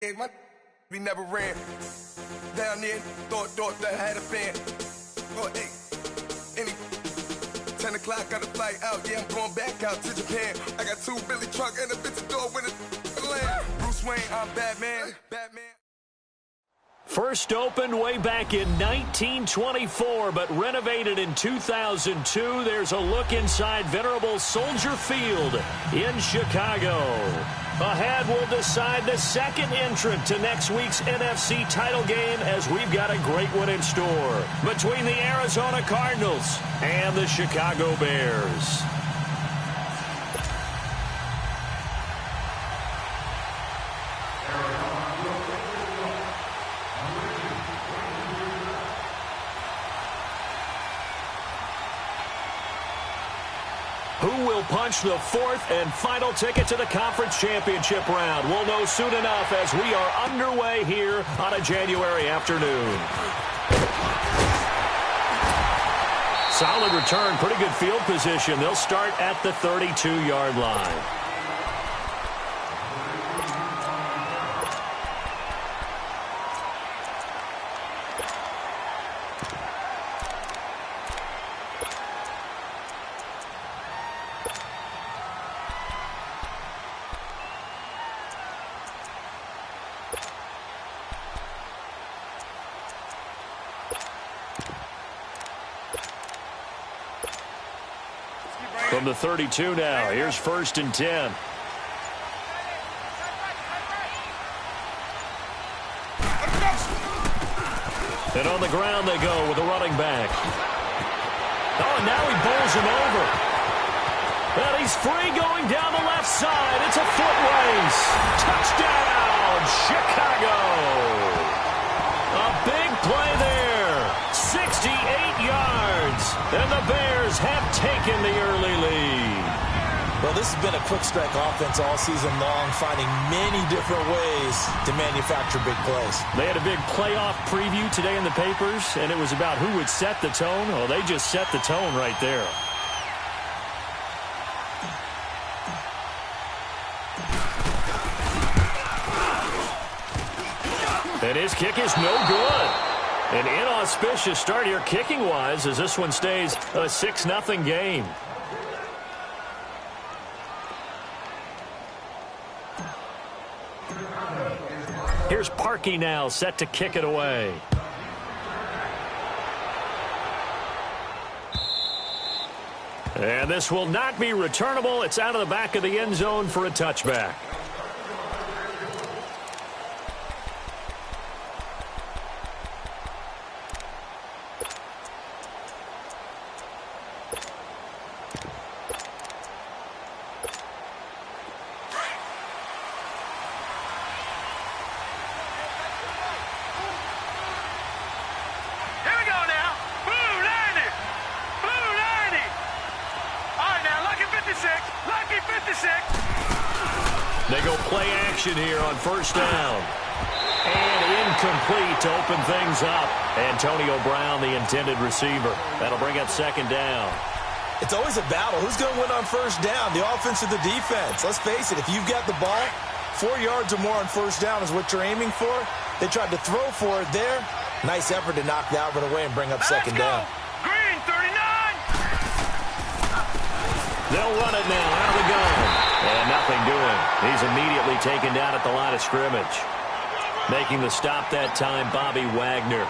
We never ran down there, thought that I had a fan. Oh, hey, 10 o'clock, got a flight out. Yeah, I'm going back out to Japan. I got 2 Billy truck and a bitch door with a land. Bruce Wayne, I'm Batman. First opened way back in 1924, but renovated in 2002. There's a look inside venerable Soldier Field in Chicago. Ahead, we'll decide the second entrant to next week's NFC title game, as we've got a great one in store between the Arizona Cardinals and the Chicago Bears. Who will punch the fourth and final ticket to the conference championship round? We'll know soon enough as we are underway here on a January afternoon. Solid return, pretty good field position. They'll start at the 32-yard line. From the 32 now, here's 1st and 10. And on the ground they go with a running back. Oh, and now he bowls him over. Well, he's free going down the left side. It's a foot race. Touchdown, Chicago. A big play there. 68 yards. And the Bears have taken the early lead. Well, this has been a quick strike offense all season long, finding many different ways to manufacture big plays. They had a big playoff preview today in the papers, and it was about who would set the tone. Well, they just set the tone right there. And his kick is no good. An inauspicious start here kicking-wise as this one stays a 6-0 game. Here's Parkey now, set to kick it away. And this will not be returnable. It's out of the back of the end zone for a touchback. They go play action here on 1st down. And incomplete to open things up. Antonio Brown, the intended receiver. That'll bring up 2nd down. It's always a battle. Who's going to win on 1st down, the offense or the defense? Let's face it, if you've got the ball, 4 yards or more on 1st down is what you're aiming for. They tried to throw for it there. Nice effort to knock that one away and bring up 2nd down. Green, 39! They'll run it now out of the gun. And nothing doing. He's immediately taken down at the line of scrimmage. Making the stop that time, Bobby Wagner.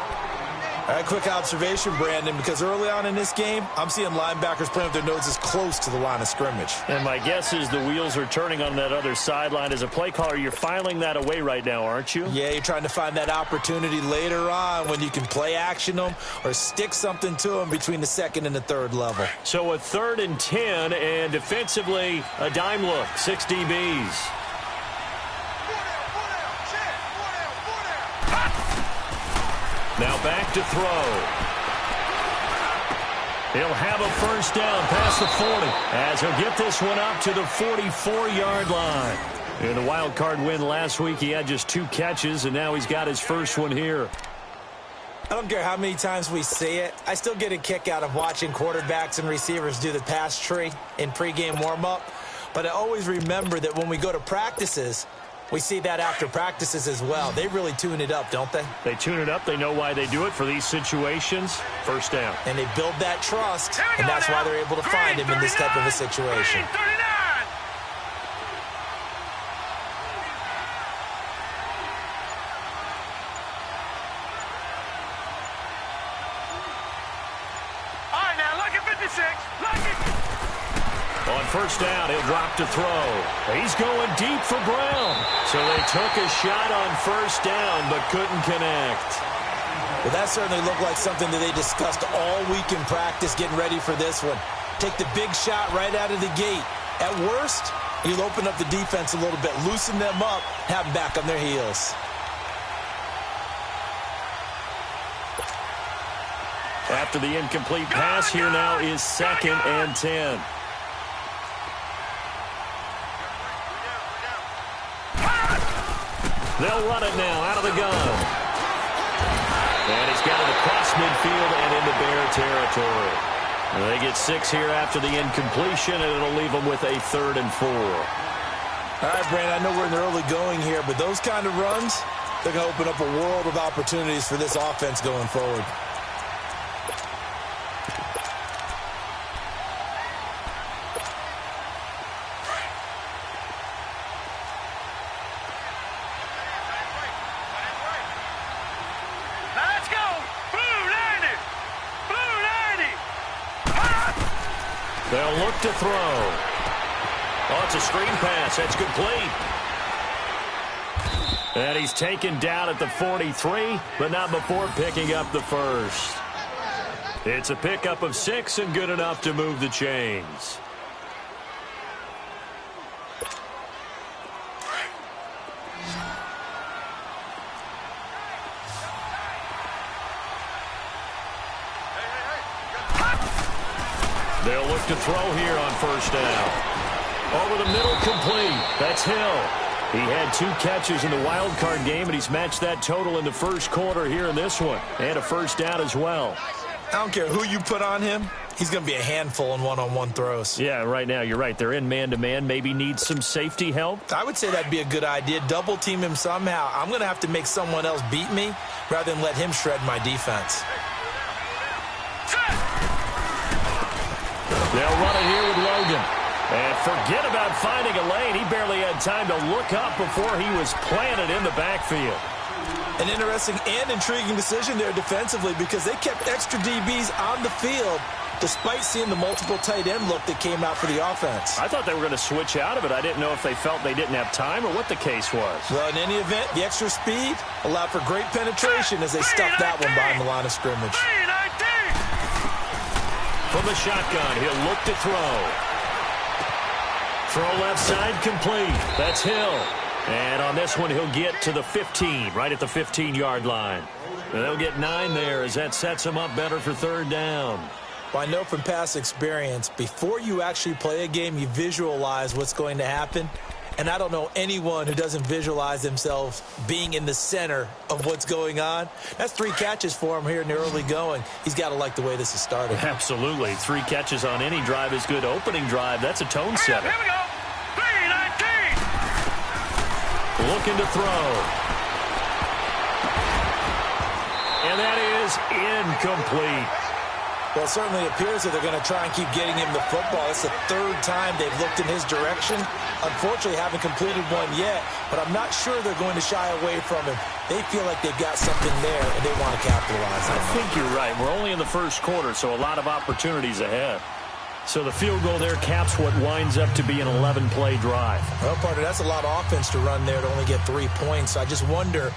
All right, quick observation, Brandon, because early on in this game, I'm seeing linebackers playing with their noses close to the line of scrimmage. And my guess is the wheels are turning on that other sideline. As a play caller, you're filing that away right now, aren't you? Yeah, you're trying to find that opportunity later on when you can play action them or stick something to them between the 2nd and the 3rd level. So a 3rd and 10, and defensively, a dime look, 6 DBs. Now back to throw. He'll have a 1st down past the 40 as he'll get this one up to the 44-yard line. In the wild card win last week, he had just 2 catches, and now he's got his first one here. I don't care how many times we say it. I still get a kick out of watching quarterbacks and receivers do the pass tree in pregame warm-up. But I always remember that when we go to practices, We see that after practices as well. They really tune it up, don't they? They tune it up. They know why they do it for these situations. First down. And they build that trust, and that's why they're able to find him in this type of a situation. On first down, he'll drop to throw. He's going deep for Brown. So they took a shot on first down, but couldn't connect. Well, that certainly looked like something that they discussed all week in practice, getting ready for this one. Take the big shot right out of the gate. At worst, you'll open up the defense a little bit, loosen them up, have them back on their heels. After the incomplete pass, here now is 2nd and 10. They'll run it now out of the gun. And he's got it across midfield and into Bear territory. And they get 6 here after the incompletion, and it'll leave them with a 3rd and 4. All right, Brandon, I know we're in the early going here, but those kind of runs, they're going to open up a world of opportunities for this offense going forward. They'll look to throw. Oh, it's a screen pass. That's complete. And he's taken down at the 43, but not before picking up the first. It's a pickup of 6 and good enough to move the chains. They'll look to throw here on first down. Over the middle, complete. That's Hill. He had 2 catches in the wild card game, and he's matched that total in the first quarter here in this one. And a first down as well. I don't care who you put on him. He's going to be a handful in one-on-one throws. Yeah, right now, you're right. They're in man-to-man. Maybe need some safety help. I would say that'd be a good idea. Double team him somehow. I'm going to have to make someone else beat me rather than let him shred my defense. They'll run it here with Logan. And forget about finding a lane. He barely had time to look up before he was planted in the backfield. An interesting and intriguing decision there defensively because they kept extra DBs on the field despite seeing the multiple tight end look that came out for the offense. I thought they were going to switch out of it. I didn't know if they felt they didn't have time or what the case was. Well, in any event, the extra speed allowed for great penetration as they stuffed that one behind the line of scrimmage. From the shotgun, he'll look to throw. Throw left side complete. That's Hill. And on this one, he'll get to the 15, right at the 15-yard line. And they'll get 9 there as that sets them up better for 3rd down. Well, I know from past experience, before you actually play a game, you visualize what's going to happen. And I don't know anyone who doesn't visualize themselves being in the center of what's going on. That's 3 catches for him here in the early going. He's got to like the way this is started. Absolutely. 3 catches on any drive is good. Opening drive, that's a tone setter. Here we go. 3-19. Looking to throw. And that is incomplete. Well, it certainly appears that they're going to try and keep getting him the football. It's the 3rd time they've looked in his direction. Unfortunately, haven't completed one yet, but I'm not sure they're going to shy away from him. They feel like they've got something there, and they want to capitalize on it. I think you're right. We're only in the first quarter, so a lot of opportunities ahead. So the field goal there caps what winds up to be an 11-play drive. Well, partner, that's a lot of offense to run there to only get 3 points. I just wonder,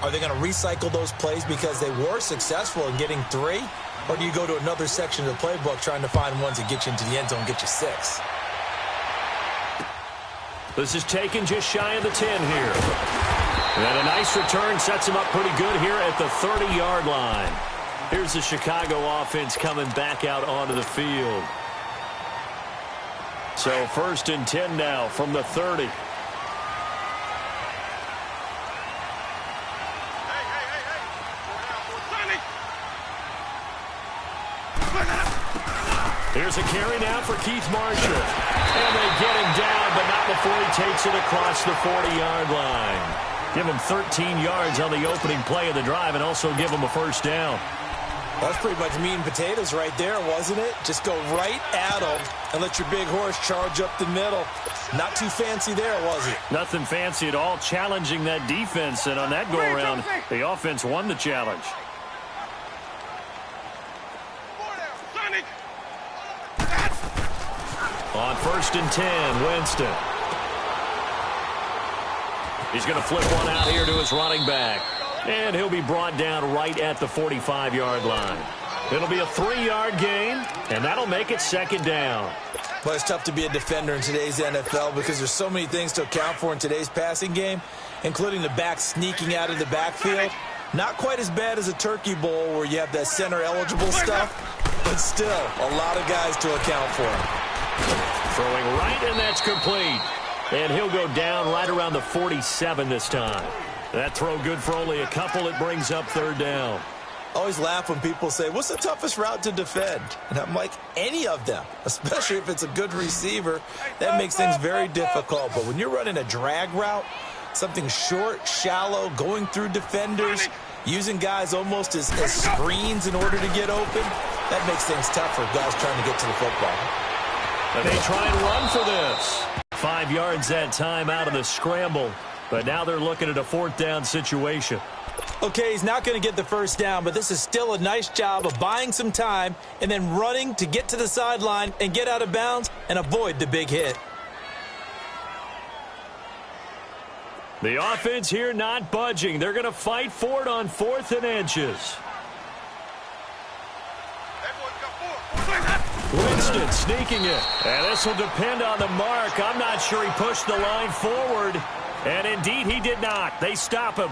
are they going to recycle those plays because they were successful in getting 3? Or do you go to another section of the playbook trying to find ones that get you into the end zone and get you 6? This is taken just shy of the 10 here. And a nice return sets him up pretty good here at the 30-yard line. Here's the Chicago offense coming back out onto the field. So 1st and 10 now from the 30. Here's a carry now for Keith Marshall. And they get him down, but not before he takes it across the 40-yard line. Give him 13 yards on the opening play of the drive and also give him a first down. That's pretty much meat and potatoes right there, wasn't it? Just go right at them and let your big horse charge up the middle. Not too fancy there, was it? Nothing fancy at all, challenging that defense. And on that go-around, the offense won the challenge. On 1st and 10, Winston. He's going to flip one out here to his running back. And he'll be brought down right at the 45-yard line. It'll be a 3-yard gain, and that'll make it 2nd down. Well, it's tough to be a defender in today's NFL because there's so many things to account for in today's passing game, including the back sneaking out of the backfield. Not quite as bad as a turkey bowl where you have that center-eligible stuff, but still a lot of guys to account for. Throwing right, and that's complete. And he'll go down right around the 47 this time. That throw good for only a couple. It brings up 3rd down. I always laugh when people say, what's the toughest route to defend? And I'm like, any of them, especially if it's a good receiver. That makes things very difficult. But when you're running a drag route, something short, shallow, going through defenders, using guys almost as screens in order to get open, that makes things tough for guys trying to get to the football. And they try and run for this. 5 yards that time out of the scramble. But now they're looking at a 4th down situation. Okay, he's not going to get the first down, but this is still a nice job of buying some time and then running to get to the sideline and get out of bounds and avoid the big hit. The offense here not budging. They're going to fight for it on 4th and inches. Winston sneaking it. And this will depend on the mark. I'm not sure he pushed the line forward. And indeed, he did not. They stop him.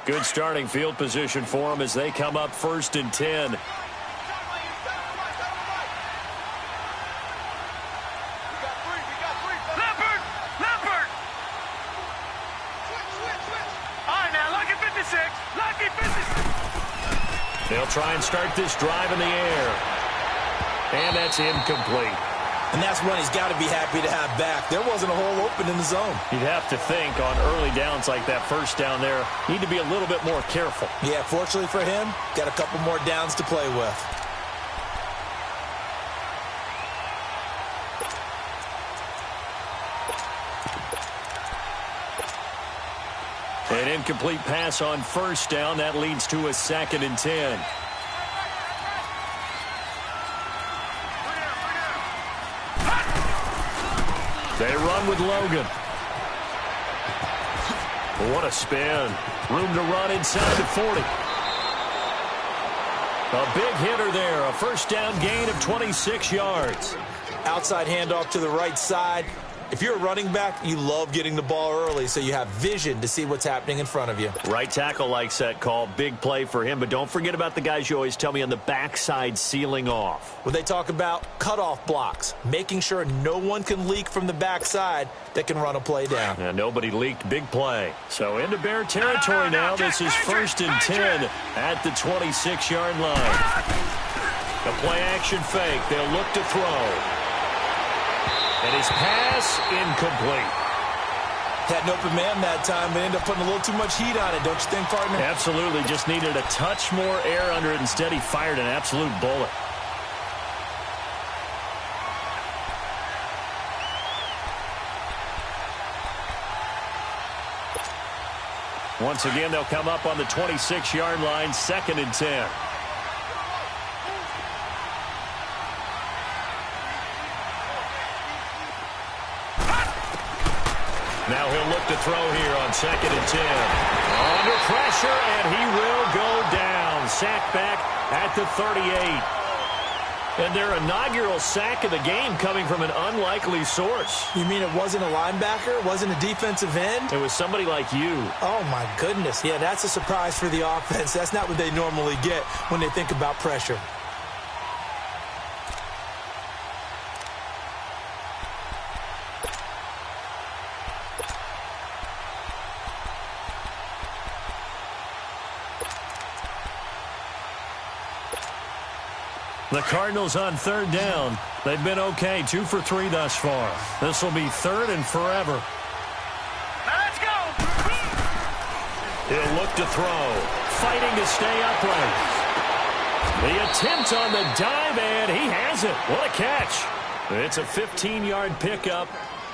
Good starting field position for them as they come up 1st and 10. They'll try and start this drive in the air. And that's incomplete. And that's one he's got to be happy to have back. There wasn't a hole open in the zone. You'd have to think on early downs like that first down there, need to be a little bit more careful. Yeah, fortunately for him, got a couple more downs to play with. An incomplete pass on 1st down. That leads to a 2nd and 10. They run with Logan. What a spin. Room to run inside the 40. A big hitter there. A 1st down gain of 26 yards. Outside handoff to the right side. If you're a running back, you love getting the ball early so you have vision to see what's happening in front of you. Right tackle likes that call. Big play for him. But don't forget about the guys you always tell me on the backside sealing off. When they talk about cutoff blocks, making sure no one can leak from the backside that can run a play down. And nobody leaked. Big play. So into Bear territory now. This is 1st and 10 at the 26-yard line. A play action fake. They'll look to throw. And his pass incomplete. Had an open man that time, but ended up putting a little too much heat on it, don't you think, partner? Absolutely. Just needed a touch more air under it. Instead, he fired an absolute bullet. Once again, they'll come up on the 26-yard line, 2nd and 10. Now he'll look to throw here on 2nd and 10. Under pressure, and he will go down. Sack back at the 38. And their inaugural sack of the game coming from an unlikely source. You mean it wasn't a linebacker? It wasn't a defensive end? It was somebody like you. Oh, my goodness. Yeah, that's a surprise for the offense. That's not what they normally get when they think about pressure. The Cardinals on third down. They've been okay, 2 for 3 thus far. This will be third and forever. Let's go! He'll look to throw, fighting to stay upright. The attempt on the dive, and he has it. What a catch. It's a 15-yard pickup,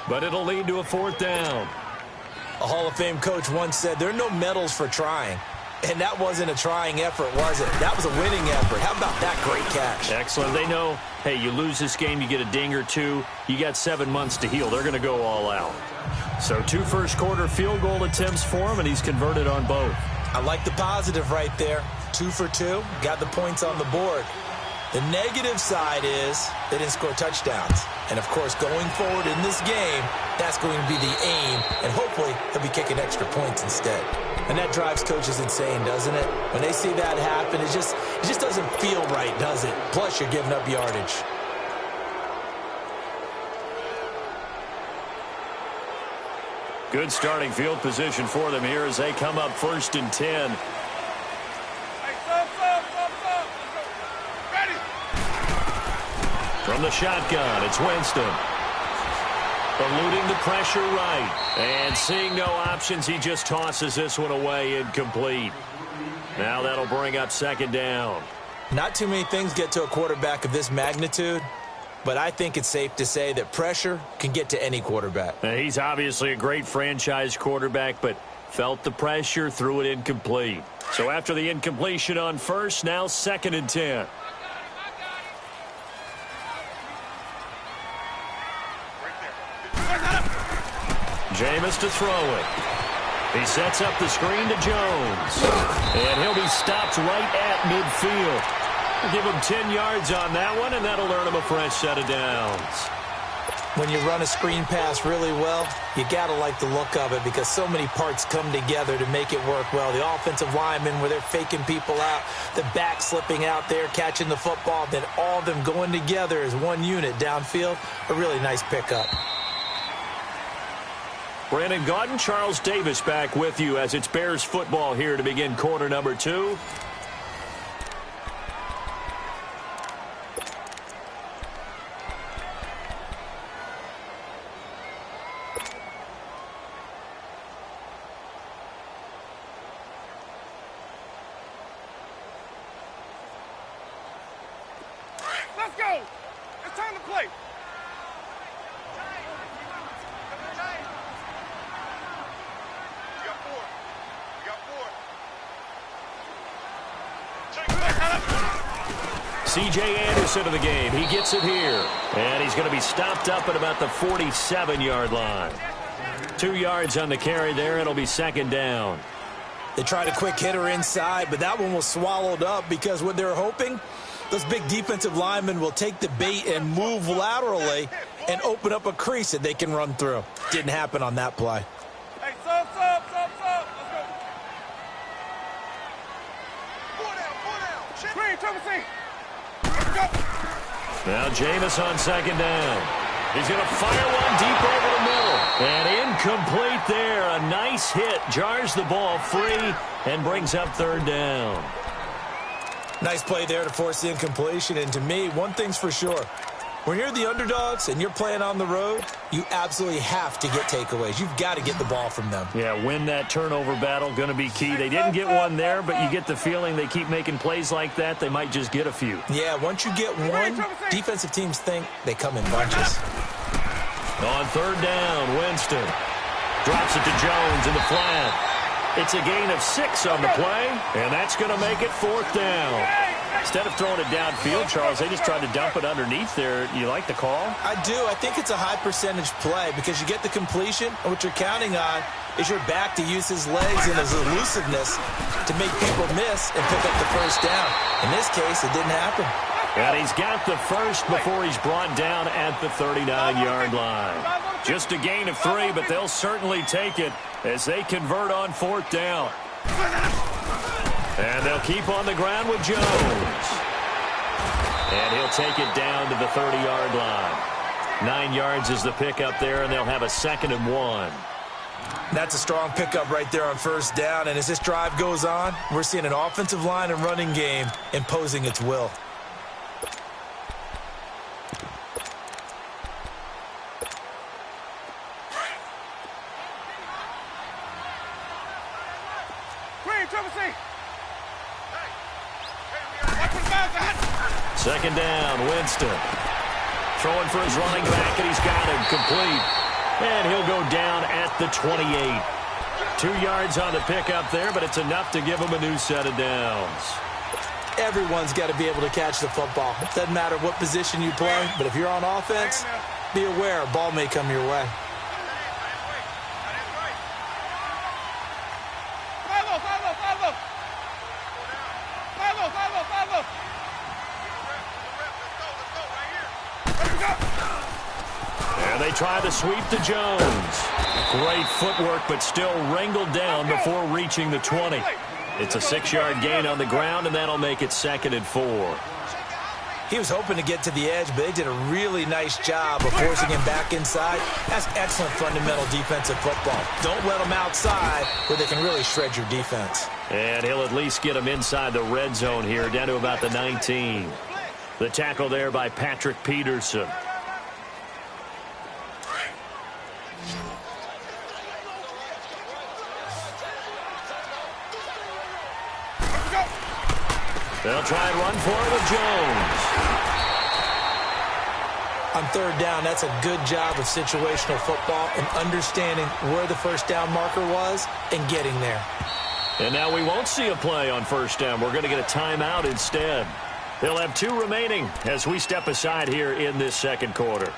but it'll lead to a fourth down. A Hall of Fame coach once said, there are no medals for trying. And that wasn't a trying effort, was it? That was a winning effort. How about that great catch? Excellent. They know, hey, you lose this game, you get a ding or two. You got 7 months to heal. They're going to go all out. So 2 first-quarter field goal attempts for him, and he's converted on both. I like the positive right there. 2 for 2, got the points on the board. The negative side is they didn't score touchdowns. And, of course, going forward in this game, that's going to be the aim. And hopefully he'll be kicking extra points instead. And that drives coaches insane, doesn't it? When they see that happen, it just doesn't feel right, does it? Plus, you're giving up yardage. Good starting field position for them here as they come up 1st and 10. From the shotgun, it's Winston. Eluding the pressure right. And seeing no options, he just tosses this one away incomplete. Now that'll bring up 2nd down. Not too many things get to a quarterback of this magnitude, but I think it's safe to say that pressure can get to any quarterback. He's obviously a great franchise quarterback, but felt the pressure, threw it incomplete. So after the incompletion on first, now 2nd and 10. Jameis to throw it. He sets up the screen to Jones. And he'll be stopped right at midfield. We'll give him 10 yards on that one, and that'll earn him a fresh set of downs. When you run a screen pass really well, you got to like the look of it because so many parts come together to make it work well. The offensive linemen where they're faking people out, the back slipping out there, catching the football, then all of them going together as one unit downfield. A really nice pickup. Brandon Gaudin, Charles Davis back with you as it's Bears football here to begin quarter number 2. Let's go! It's time to play! C.J. Anderson of the game. He gets it here. And he's going to be stopped up at about the 47-yard line. 2 yards on the carry there. It'll be 2nd down. They tried a quick hitter inside, but that one was swallowed up because what they're hoping, those big defensive linemen will take the bait and move laterally and open up a crease that they can run through. Didn't happen on that play. Hey, sub. Let's go. Screen, triple C. Now Jameis on 2nd down. He's going to fire one deep over the middle. And incomplete there. A nice hit. Jars the ball free and brings up 3rd down. Nice play there to force the incompletion. And to me, one thing's for sure. When you're the underdogs and you're playing on the road, you absolutely have to get takeaways. You've got to get the ball from them. Yeah, win that turnover battle, going to be key. They didn't get one there, but you get the feeling they keep making plays like that, they might just get a few. Yeah, once you get one, defensive teams think they come in bunches. On 3rd down, Winston drops it to Jones in the flat. It's a gain of 6 on the play, and that's going to make it 4th down. Instead of throwing it downfield, Charles, they just tried to dump it underneath there. You like the call? I do. I think it's a high-percentage play because you get the completion, and what you're counting on is your back to use his legs and his elusiveness to make people miss and pick up the 1st down. In this case, it didn't happen. And he's got the first before he's brought down at the 39-yard line. Just a gain of 3, but they'll certainly take it as they convert on 4th down. And they'll keep on the ground with Jones. And he'll take it down to the 30-yard line. 9 yards is the pickup there, and they'll have a 2nd and 1. That's a strong pickup right there on 1st down. And as this drive goes on, we're seeing an offensive line and running game imposing its will. Second down, Winston. Throwing for his running back, and he's got him complete. And he'll go down at the 28. 2 yards on the pickup there, but it's enough to give him a new set of downs. Everyone's got to be able to catch the football. Doesn't matter what position you play, but if you're on offense, be aware a ball may come your way. And they try to sweep to Jones. Great footwork, but still wrangled down before reaching the 20. It's a 6-yard gain on the ground, and that'll make it 2nd and 4. He was hoping to get to the edge, but they did a really nice job of forcing him back inside. That's excellent fundamental defensive football. Don't let them outside where they can really shred your defense. And he'll at least get him inside the red zone here, down to about the 19. The tackle there by Patrick Peterson. They'll try and run for it with Jones. On 3rd down, that's a good job of situational football and understanding where the first down marker was and getting there. And now we won't see a play on 1st down. We're going to get a timeout instead. They'll have 2 remaining as we step aside here in this 2nd quarter.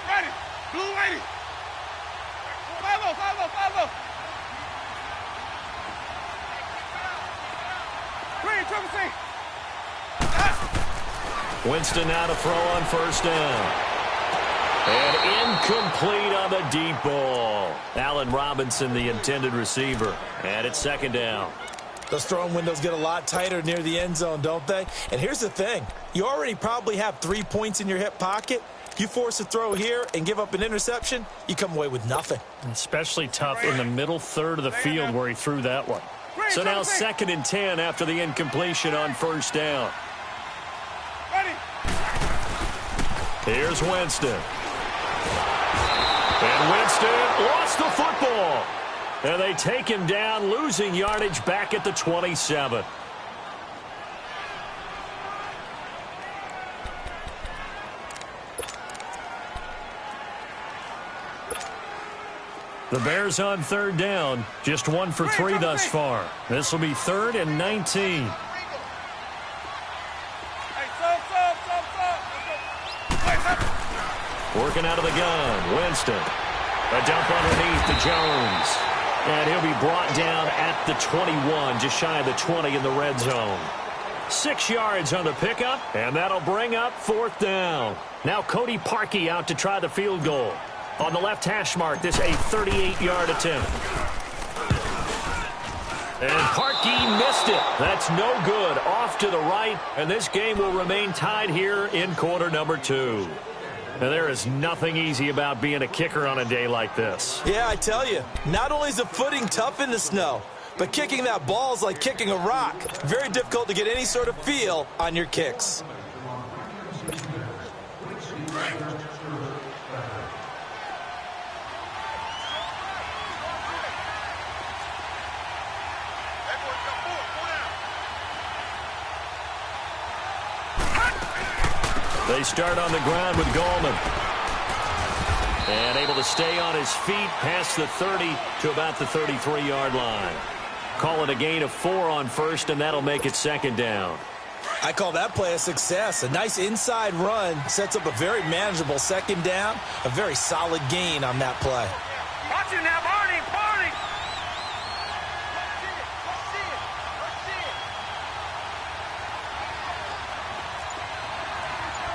Ready. Blue lady. Follow. Green, triple C. Winston now to throw on 1st down. And incomplete on the deep ball. Allen Robinson, the intended receiver. And it's 2nd down. Those throwing windows get a lot tighter near the end zone, don't they? And here's the thing. You already probably have 3 points in your hip pocket. You force a throw here and give up an interception, you come away with nothing. Especially tough in the middle third of the field where he threw that one. So now 2nd and 10 after the incompletion on 1st down. Here's Winston. And Winston lost the football. And they take him down, losing yardage back at the 27. The Bears on 3rd down, just 1 for 3 thus far. This will be 3rd and 19. Working out of the gun, Winston. A dump underneath to Jones. And he'll be brought down at the 21, just shy of the 20 in the red zone. 6 yards on the pickup, and that'll bring up 4th down. Now Cody Parkey out to try the field goal. On the left hash mark, this a 38-yard attempt. And Parkey missed it. That's no good. Off to the right, and this game will remain tied here in quarter number 2. And there is nothing easy about being a kicker on a day like this. Yeah, I tell you, not only is the footing tough in the snow, but kicking that ball is like kicking a rock. Very difficult to get any sort of feel on your kicks. They start on the ground with Gallman. And able to stay on his feet past the 30 to about the 33-yard line. Call it a gain of 4 on 1st, and that'll make it 2nd down. I call that play a success. A nice inside run sets up a very manageable 2nd down. A very solid gain on that play. Watch it now, Barney.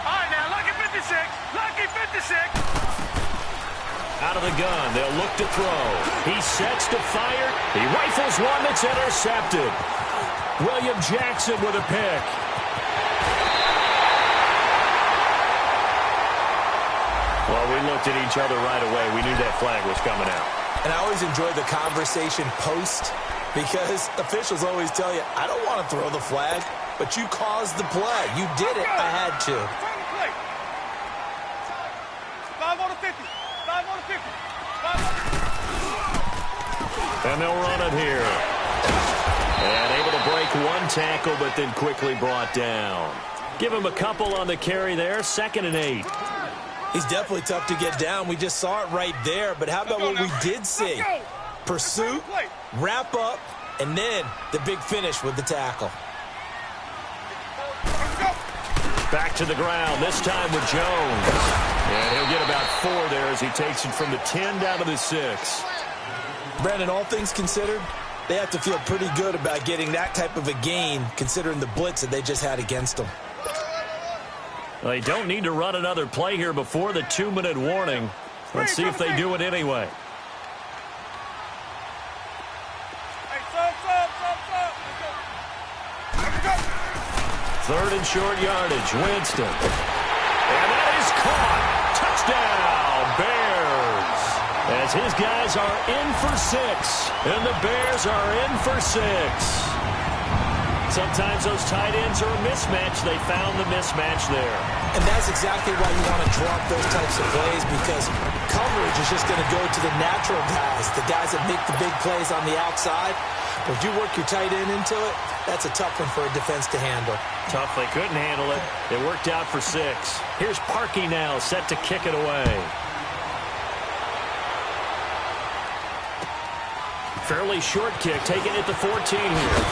All right, now, lucky 56. Lucky 56. Out of the gun, they'll look to throw. He sets to fire. He rifles one that's intercepted. William Jackson with a pick. Well, Well, we looked at each other right away. We knew that flag was coming out. And I always enjoy the conversation post because officials always tell you, I don't want to throw the flag, but you caused the play. You did it. I had to. 5 on the 50. 5 on the 50. 5 on the 50. And they'll run it here. And able to break one tackle, but then quickly brought down. Give him a couple on the carry there. 2nd and 8. He's definitely tough to get down. We just saw it right there. But how about what we did see? Pursuit, wrap up, and then the big finish with the tackle. Back to the ground, this time with Jones. And he'll get about 4 there as he takes it from the 10 down to the 6. Brandon, all things considered, they have to feel pretty good about getting that type of a gain considering the blitz that they just had against them. They don't need to run another play here before the 2-minute warning. Let's see if they do it anyway. Third and short yardage, Winston. And that is caught. Touchdown, Bears. As his guys are in for 6, and the Bears are in for 6. Sometimes those tight ends are a mismatch. They found the mismatch there. And that's exactly why you want to drop those types of plays, because coverage is just going to go to the natural guys, the guys that make the big plays on the outside. But if you work your tight end into it, that's a tough one for a defense to handle. Tough, they couldn't handle it. It worked out for 6. Here's Parkey now, set to kick it away. Fairly short kick, taking it to 14 here.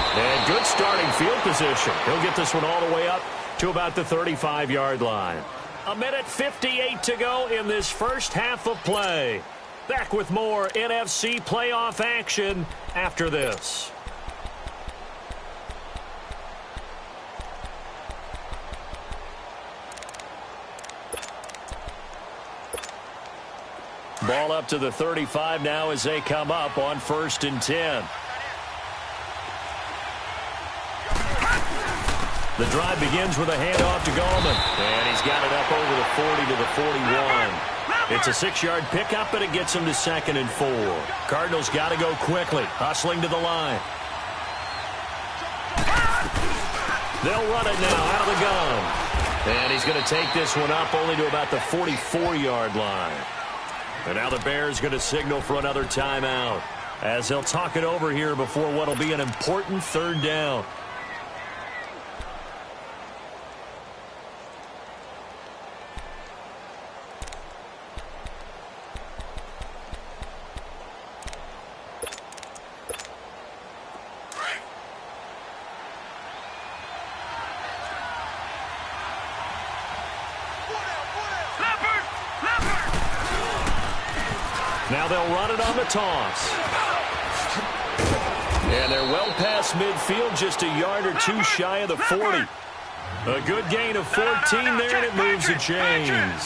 And good starting field position. He'll get this one all the way up to about the 35-yard line. 1:58 to go in this first half of play. Back with more NFC playoff action after this. Ball up to the 35 now as they come up on 1st and 10. The drive begins with a handoff to Gallman. And he's got it up over the 40 to the 41. It's a 6-yard pickup, but it gets him to 2nd and 4. Cardinals got to go quickly, hustling to the line. They'll run it now out of the gun. And he's going to take this one up only to about the 44-yard line. And now the Bears going to signal for another timeout as they'll talk it over here before what will be an important 3rd down. Now they'll run it on the toss. And they're well past midfield, just a yard or 2 shy of the 40. A good gain of 14 there, and it moves the chains.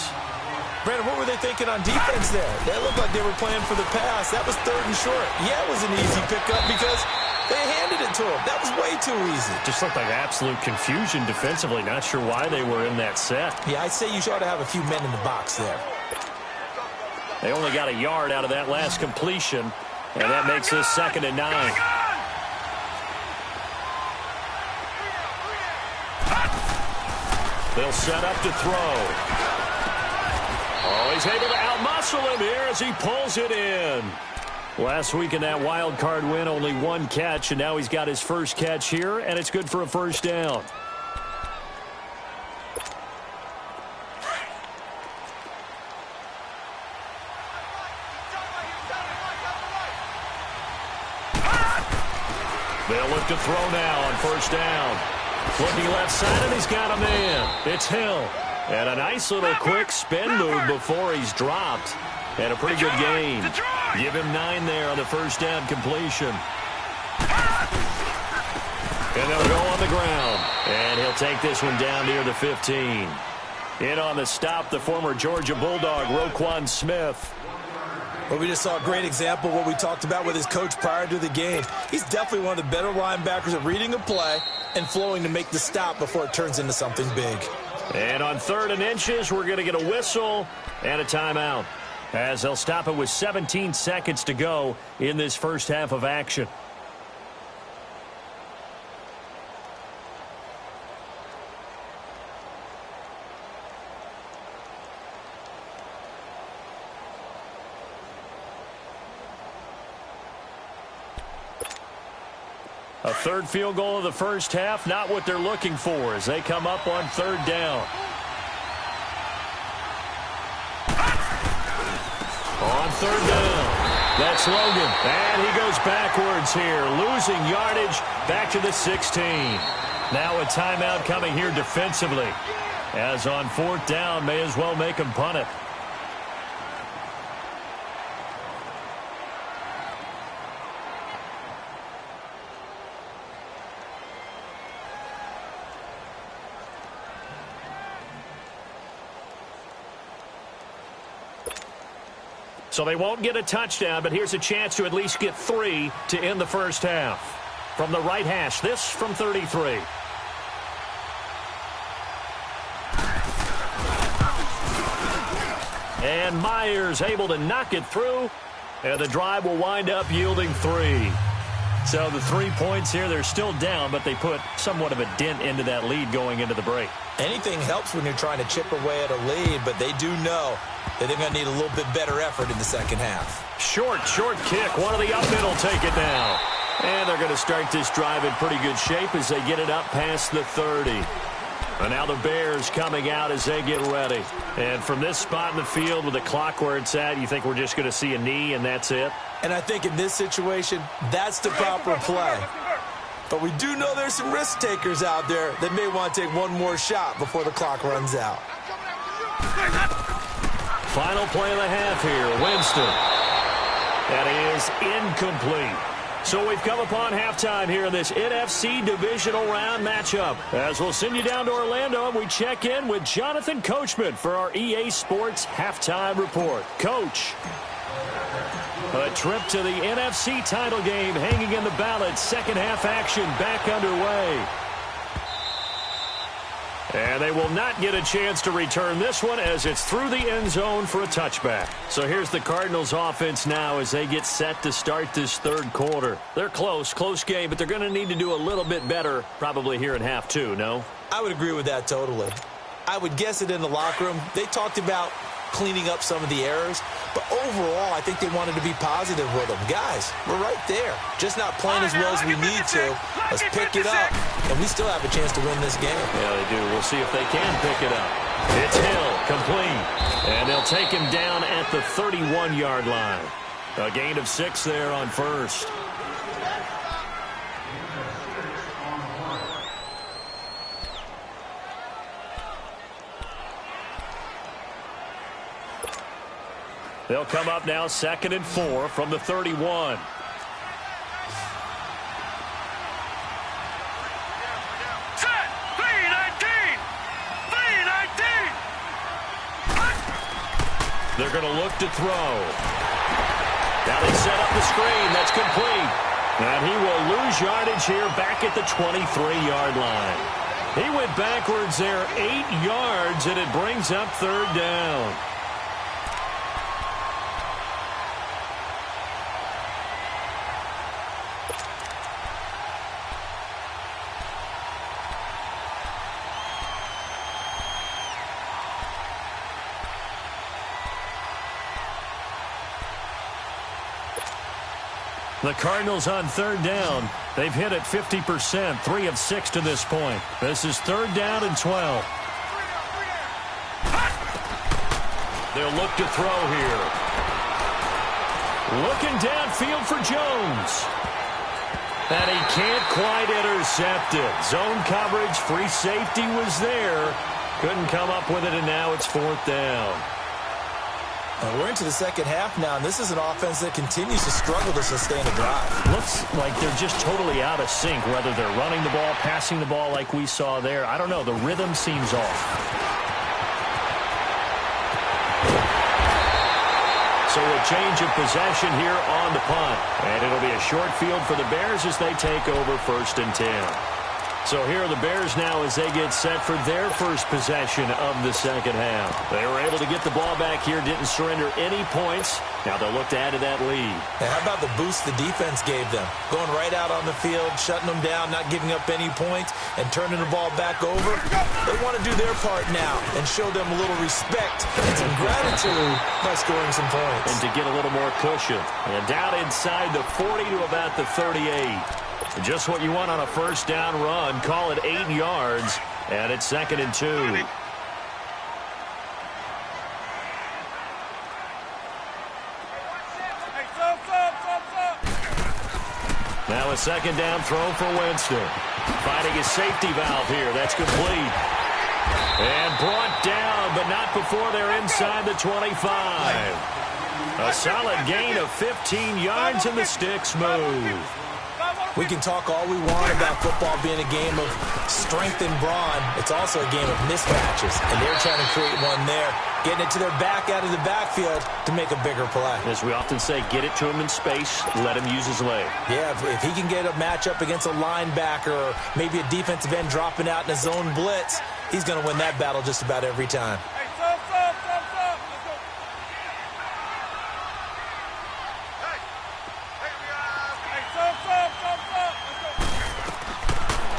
Brandon, what were they thinking on defense there? They looked like they were playing for the pass. That was 3rd and short. Yeah, it was an easy pickup because they handed it to him. That was way too easy. Just looked like absolute confusion defensively. Not sure why they were in that set. Yeah, I'd say you ought to have a few men in the box there. They only got a yard out of that last completion, and that makes this 2nd and 9. They'll set up to throw. Oh, he's able to outmuscle him here as he pulls it in. Last week in that wild card win, only 1 catch, and now he's got his first catch here, and it's good for a 1st down. They'll look to throw now on 1st down. Looking left side, and he's got a man. It's Hill. And a nice little quick spin move before he's dropped. And a pretty good gain. Give him 9 there on the 1st down completion. And they'll go on the ground. And he'll take this one down near the 15. In on the stop, the former Georgia Bulldog, Roquan Smith. Well, we just saw a great example of what we talked about with his coach prior to the game. He's definitely one of the better linebackers at reading a play and flowing to make the stop before it turns into something big. And on 3rd and inches, we're going to get a whistle and a timeout, as they'll stop it with 17 seconds to go in this first half of action. A 3rd field goal of the first half, not what they're looking for as they come up on 3rd down. On 3rd down, that's Logan. And he goes backwards here, losing yardage back to the 16. Now a timeout coming here defensively, as on 4th down, may as well make him punt it. So they won't get a touchdown, but here's a chance to at least get 3 to end the first half. From the right hash, this from 33. And Myers able to knock it through, and the drive will wind up yielding 3. So the 3 points here, they're still down, but they put somewhat of a dent into that lead going into the break. Anything helps when you're trying to chip away at a lead, but they do know that they're going to need a little bit better effort in the second half. Short kick. One of the up middle take it now. And they're going to start this drive in pretty good shape as they get it up past the 30. And now the Bears coming out as they get ready. And from this spot in the field with the clock where it's at, you think we're just going to see a knee and that's it? And I think in this situation, that's the proper play. But we do know there's some risk takers out there that may want to take one more shot before the clock runs out. Final play of the half here, Winston. That is incomplete. So we've come upon halftime here in this NFC Divisional Round matchup. As we'll send you down to Orlando, and we check in with Jonathan Coachman for our EA Sports Halftime Report. Coach, a trip to the NFC title game hanging in the balance. Second half action back underway. And they will not get a chance to return this one as it's through the end zone for a touchback. So here's the Cardinals offense now as they get set to start this 3rd quarter. They're close game, but they're going to need to do a little bit better probably here in half 2, no? I would agree with that totally. I would guess it in the locker room. They talked about cleaning up some of the errors, but overall, I think they wanted to be positive with them. Guys, we're right there. Just not playing as well as we need to. Let's pick it up, and we still have a chance to win this game. Yeah, they do. We'll see if they can pick it up. It's Hill, complete, and they'll take him down at the 31-yard line. A gain of 6 there on 1st. They'll come up now 2nd and 4 from the 31. Set! 3-19! 3-19! They're going to look to throw. Now they set up the screen. That's complete. And he will lose yardage here back at the 23-yard line. He went backwards there 8 yards, and it brings up 3rd down. The Cardinals on 3rd down. They've hit it 50%, 3 of 6 to this point. This is 3rd down and 12. They'll look to throw here. Looking downfield for Jones. And he can't quite intercept it. Zone coverage, free safety was there. Couldn't come up with it, and now it's 4th down. We're into the second half now, and this is an offense that continues to struggle to sustain a drive. Looks like they're just totally out of sync, whether they're running the ball, passing the ball like we saw there. I don't know. The rhythm seems off. So a change of possession here on the punt. And it'll be a short field for the Bears as they take over 1st and 10. So here are the Bears now as they get set for their first possession of the second half. They were able to get the ball back here, didn't surrender any points. Now they'll look to add to that lead. And how about the boost the defense gave them? Going right out on the field, shutting them down, not giving up any points, and turning the ball back over. They want to do their part now and show them a little respect and some gratitude by scoring some points. And to get a little more cushion. And down inside the 40 to about the 38. Just what you want on a first down run. Call it 8 yards, and it's 2nd and 2. Now a second down throw for Winston. Finding his safety valve here. That's complete. And brought down, but not before they're inside the 25. A solid gain of 15 yards, and the sticks move. We can talk all we want about football being a game of strength and brawn. It's also a game of mismatches, and they're trying to create one there, getting it to their back out of the backfield to make a bigger play. As we often say, get it to him in space, let him use his leg. Yeah, if he can get a matchup against a linebacker or maybe a defensive end dropping out in a zone blitz, he's going to win that battle just about every time.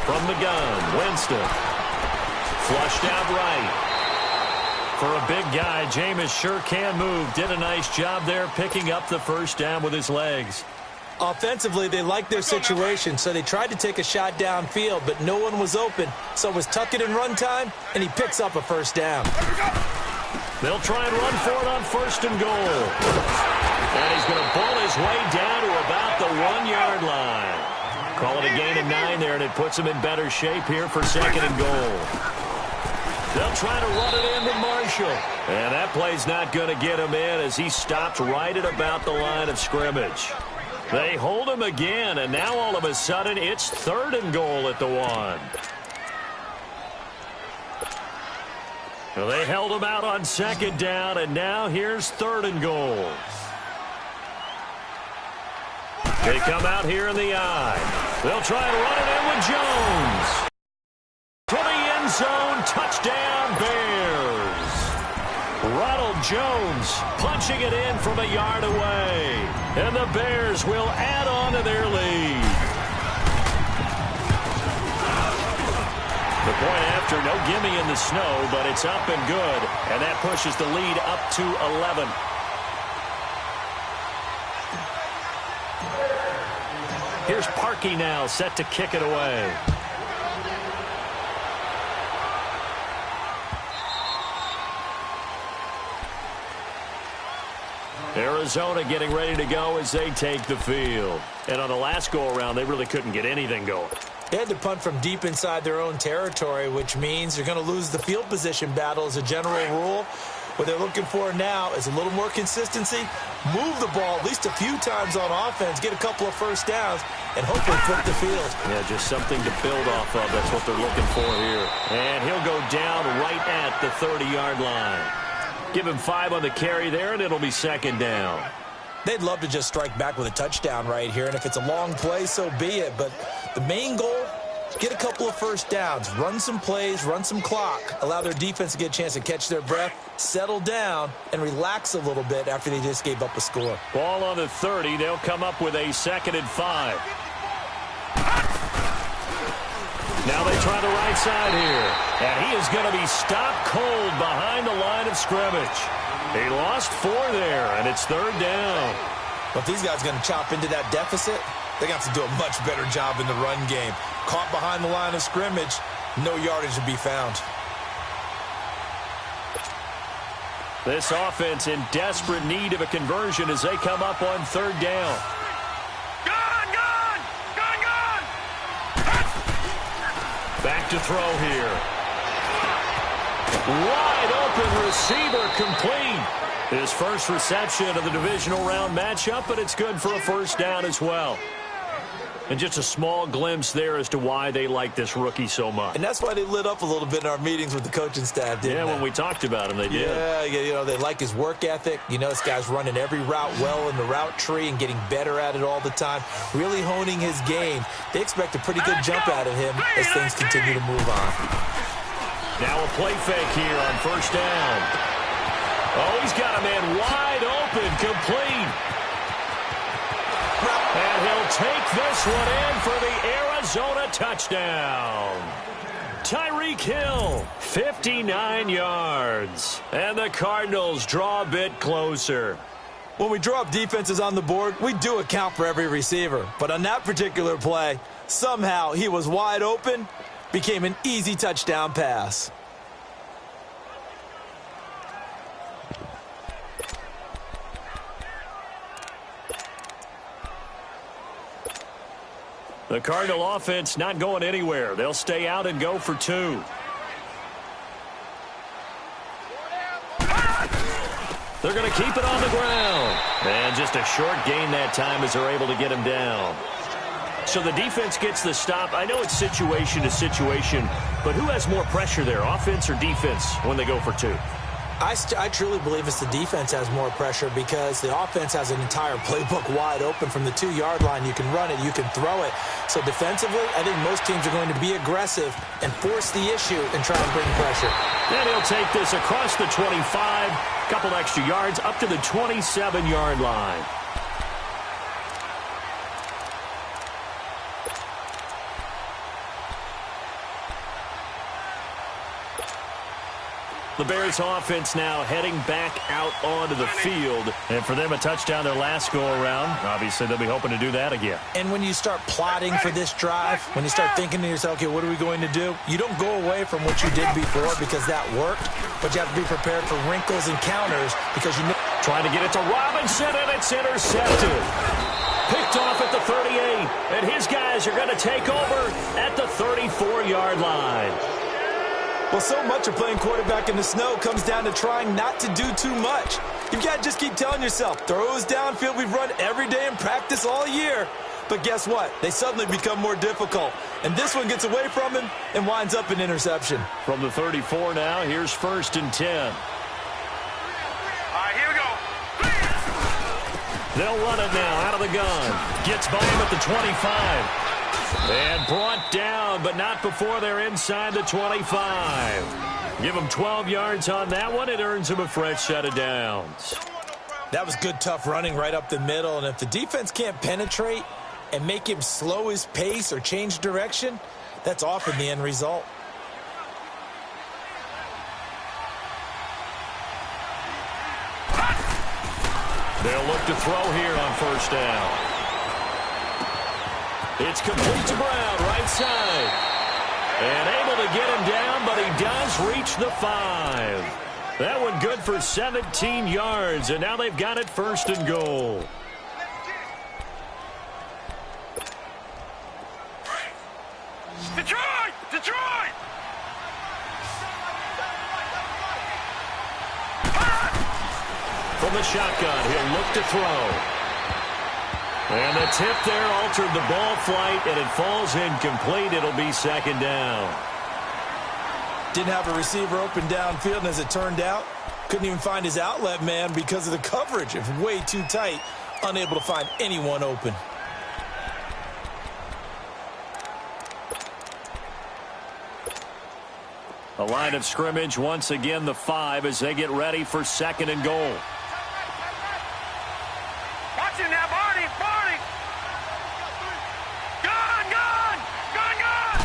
From the gun, Winston. Flushed out right. For a big guy, Jameis sure can move. Did a nice job there picking up the first down with his legs. Offensively, they liked their situation, so they tried to take a shot downfield, but no one was open. So it was tuck it and run time, and he picks up a first down. They'll try and run for it on 1st and goal. And he's going to pull his way down to about the 1-yard line. Call it a gain of 9 there, and it puts him in better shape here for 2nd and goal. They'll try to run it in with Marshall. And that play's not going to get him in as he stopped right at about the line of scrimmage. They hold him again, and now all of a sudden it's 3rd and goal at the 1. Well, they held him out on 2nd down, and now here's 3rd and goal. They come out here in the eye. They'll try and run it in with Jones. To the end zone, touchdown Bears. Ronald Jones punching it in from a yard away. And the Bears will add on to their lead. The point after, no gimme in the snow, but it's up and good. And that pushes the lead up to 11. Here's Parkey now, set to kick it away. Arizona getting ready to go as they take the field. And on the last go-around, they really couldn't get anything going. They had to punt from deep inside their own territory, which means they're going to lose the field position battle as a general rule. What they're looking for now is a little more consistency, move the ball at least a few times on offense, get a couple of first downs, and hopefully flip the field. Yeah, just something to build off of. That's what they're looking for here. And he'll go down right at the 30-yard line. Give him 5 on the carry there, and it'll be 2nd down. They'd love to just strike back with a touchdown right here, and if it's a long play, so be it. But the main goal, get a couple of first downs, run some plays, run some clock, allow their defense to get a chance to catch their breath, settle down, and relax a little bit after they just gave up a score. Ball on the 30. They'll come up with a 2nd and 5. Now they try the right side here. And he is going to be stopped cold behind the line of scrimmage. He lost 4 there, and it's 3rd down. But if these guys are going to chop into that deficit, they're going to have to do a much better job in the run game. Caught behind the line of scrimmage, no yardage to be found. This offense in desperate need of a conversion as they come up on 3rd down. Back to throw here. Wide open receiver complete. His first reception of the divisional round matchup, but it's good for a first down as well. And just a small glimpse there as to why they like this rookie so much. And that's why they lit up a little bit in our meetings with the coaching staff, didn't they? When we talked about him, they did. Yeah, they like his work ethic. This guy's running every route well in the route tree and getting better at it all the time, really honing his game. They expect a pretty good jump out of him as things continue to move on. Now a play fake here on first down. Oh, he's got a man wide open, complete. And he'll take this one in for the Arizona touchdown. Tyreek Hill, 59 yards. And the Cardinals draw a bit closer. When we draw up defenses on the board, we do account for every receiver. But on that particular play, somehow he was wide open, became an easy touchdown pass. The Cardinal offense not going anywhere. They'll stay out and go for 2. They're going to keep it on the ground. And just a short gain that time as they're able to get him down. So the defense gets the stop. I know it's situation to situation, but who has more pressure there, offense or defense, when they go for 2? I truly believe it's the defense has more pressure because the offense has an entire playbook wide open from the 2-yard line. You can run it, you can throw it. So defensively, I think most teams are going to be aggressive and force the issue and try and bring pressure. And he'll take this across the 25, couple extra yards, up to the 27-yard line. The Bears offense now heading back out onto the field. And for them, a touchdown their last go-around. Obviously, they'll be hoping to do that again. And when you start plotting for this drive, when you start thinking to yourself, okay, what are we going to do? You don't go away from what you did before because that worked, but you have to be prepared for wrinkles and counters because you know. Trying to get it to Robinson, and it's intercepted. Picked off at the 38, and his guys are going to take over at the 34-yard line. Well, so much of playing quarterback in the snow comes down to trying not to do too much. You've got to just keep telling yourself, throws downfield we've run every day in practice all year. But guess what? They suddenly become more difficult. And this one gets away from him and winds up an interception. From the 34 now, here's 1st and 10. All right, here we go. They'll run it now out of the gun. Gets by him at the 25. And brought down, but not before they're inside the 25. Give him 12 yards on that one. It earns him a fresh set of downs. That was good, tough running right up the middle. And if the defense can't penetrate and make him slow his pace or change direction, that's often the end result. They'll look to throw here on first down. It's complete to Brown, right side. And able to get him down, but he does reach the 5. That one good for 17 yards, and now they've got it 1st and goal. Detroit! Detroit! From the shotgun, he'll look to throw. And the tip there altered the ball flight, and it falls incomplete. It'll be 2nd down. Didn't have a receiver open downfield, and as it turned out, couldn't even find his outlet man because of the coverage. It's way too tight, unable to find anyone open. A line of scrimmage, once again the 5 as they get ready for 2nd and goal. Watch it now, Barney! Barney! Gun! Gun! Gun! Gun!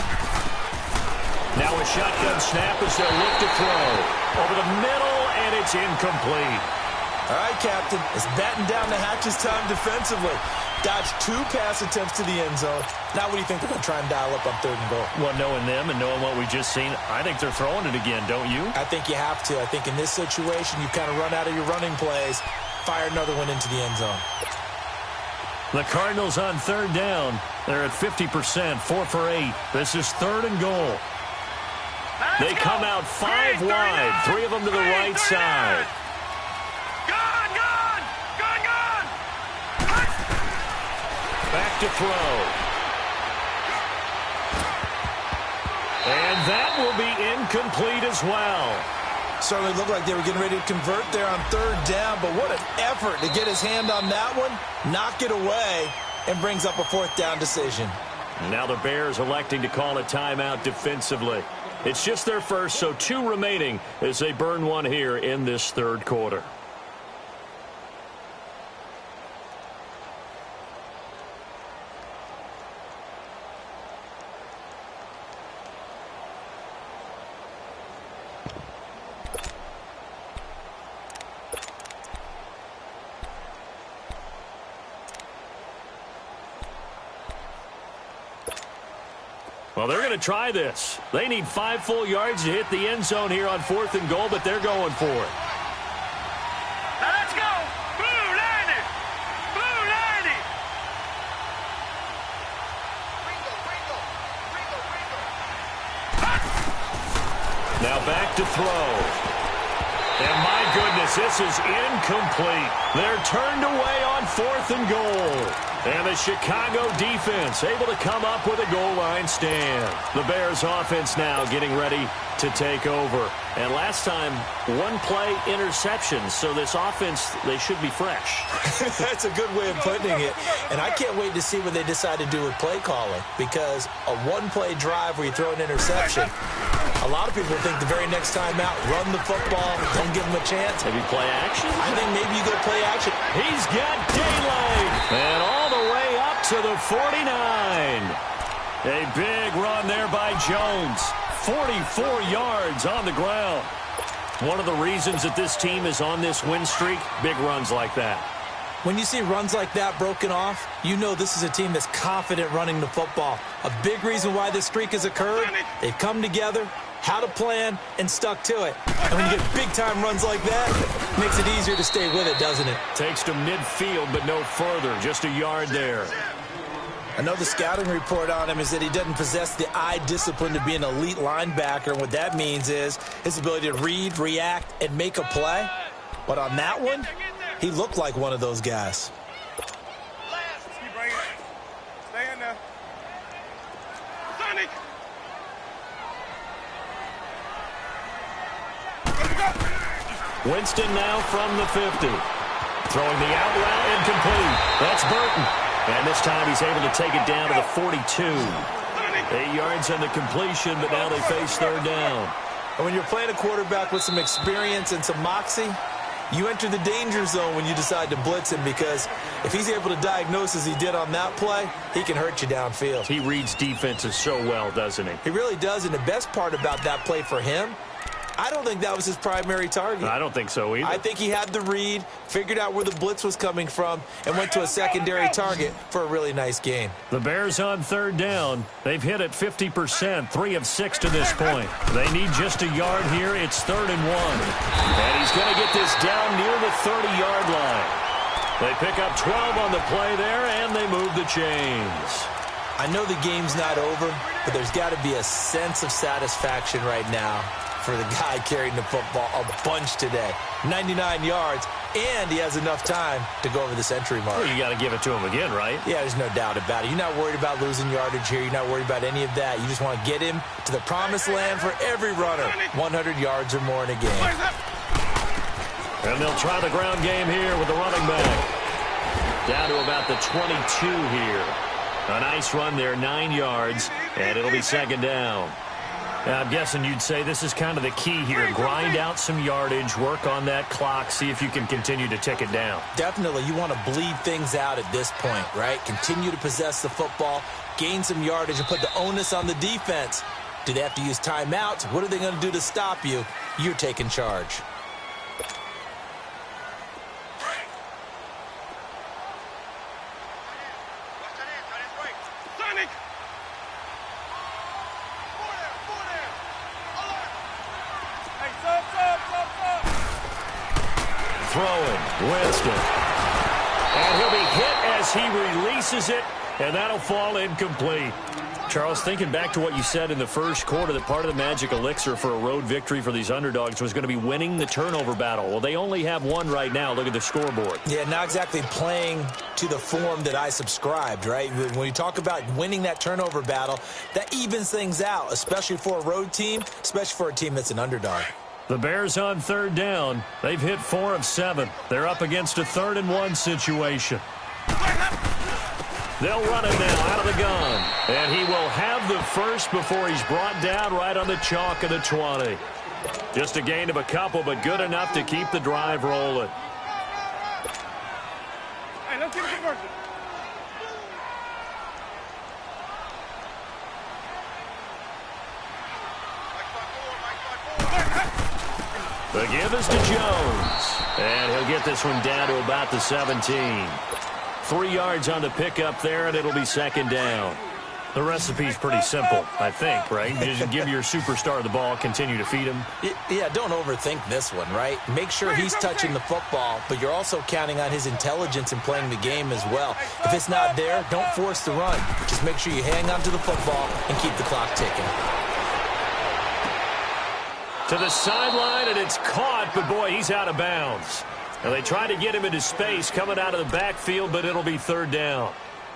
Now a shotgun snap as they'll look to throw. Over the middle, and it's incomplete. All right, Captain. It's batten down the hatches time defensively. Dodged 2 pass attempts to the end zone. Now what do you think they're going to try and dial up on 3rd and goal? Well, knowing them and knowing what we just seen, I think they're throwing it again, don't you? I think you have to. I think in this situation, you kind of run out of your running plays, fire another one into the end zone. The Cardinals on 3rd down. They're at 50%, 4 for 8. This is 3rd and goal. They come out 5 wide, 3 of them to the right side. Gun! Gun! Gun! Gun! Back to throw. And that will be incomplete as well. Certainly looked like they were getting ready to convert there on third down, but what an effort to get his hand on that one, knock it away, and brings up a fourth down decision. Now the Bears electing to call a timeout defensively. It's just their first, so 2 remaining as they burn one here in this third quarter. Well, they're going to try this. They need 5 full yards to hit the end zone here on 4th and goal, but they're going for it. Now let's go. Blue 90. Blue 90. Now back to throw. And my goodness, this is incomplete. They're turned away on 4th and goal. And the Chicago defense able to come up with a goal line stand. The Bears offense now getting ready to take over. And last time, 1-play interception. So this offense, they should be fresh. That's a good way of putting it. And I can't wait to see what they decide to do with play calling. Because a 1-play drive where you throw an interception, a lot of people think the very next time out, run the football, don't give them a chance. Maybe play action? I think maybe you go play action. He's got daylight. And all the way up to the 49. A big run there by Jones. 44 yards on the ground. One of the reasons that this team is on this win streak, big runs like that. When you see runs like that broken off, you know this is a team that's confident running the football. A big reason why this streak has occurred, they've come together, had a plan, and stuck to it. And when you get big-time runs like that, it makes it easier to stay with it, doesn't it? Takes to midfield, but no further. Just a yard there. I know the scouting report on him is that he doesn't possess the eye discipline to be an elite linebacker. And what that means is his ability to read, react, and make a play. But on that one, he looked like one of those guys. Stay in there. Sonic. Winston now from the 50. Throwing the out route incomplete. That's Burton. And this time he's able to take it down to the 42. 8 yards on the completion, but now they face third down. And when you're playing a quarterback with some experience and some moxie, you enter the danger zone when you decide to blitz him, because if he's able to diagnose as he did on that play, he can hurt you downfield. He reads defenses so well, doesn't he? He really does, and the best part about that play for him, I don't think that was his primary target. I don't think so either. I think he had the read, figured out where the blitz was coming from, and went to a secondary target for a really nice gain. The Bears on third down. They've hit it 50%, 3 of 6 to this point. They need just a yard here. It's 3rd and 1. And he's going to get this down near the 30-yard line. They pick up 12 on the play there, and they move the chains. I know the game's not over, but there's got to be a sense of satisfaction right now for the guy carrying the football a bunch today. 99 yards, and he has enough time to go over the century mark. Well, you got to give it to him again, right? Yeah, there's no doubt about it. You're not worried about losing yardage here. You're not worried about any of that. You just want to get him to the promised land for every runner. 100 yards or more in a game. And they'll try the ground game here with the running back. Down to about the 22 here. A nice run there, 9 yards, and it'll be 2nd down. Now, I'm guessing you'd say this is kind of the key here. Grind out some yardage, work on that clock, see if you can continue to tick it down. Definitely. You want to bleed things out at this point, right? Continue to possess the football, gain some yardage, and put the onus on the defense. Do they have to use timeouts? What are they going to do to stop you? You're taking charge. Throwing, Winston. And he'll be hit as as he releases it, and that'll fall incomplete. Charles, thinking back to what you said in the first quarter, that part of the magic elixir for a road victory for these underdogs was going to be winning the turnover battle. Well, they only have one right now. Look at the scoreboard. Yeah, not exactly playing to the form that I subscribed, right? When you talk about winning that turnover battle, that evens things out, especially for a road team, especially for a team that's an underdog. The Bears on third down. They've hit 4 of 7. They're up against a 3rd-and-1 situation. They'll run it now out of the gun. And he will have the first before he's brought down right on the chalk of the 20. Just a gain of a couple, but good enough to keep the drive rolling. Hey, let's get a conversion. The give is to Jones. And he'll get this one down to about the 17. 3 yards on the pickup there, and it'll be 2nd down. The recipe's pretty simple, I think, right? You just give your superstar the ball, continue to feed him. Yeah, don't overthink this one, right? Make sure he's touching the football, but you're also counting on his intelligence in playing the game as well. If it's not there, don't force the run. Just make sure you hang on to the football and keep the clock ticking. To the sideline, and it's caught, but boy, he's out of bounds. And they try to get him into space coming out of the backfield, but it'll be 3rd down.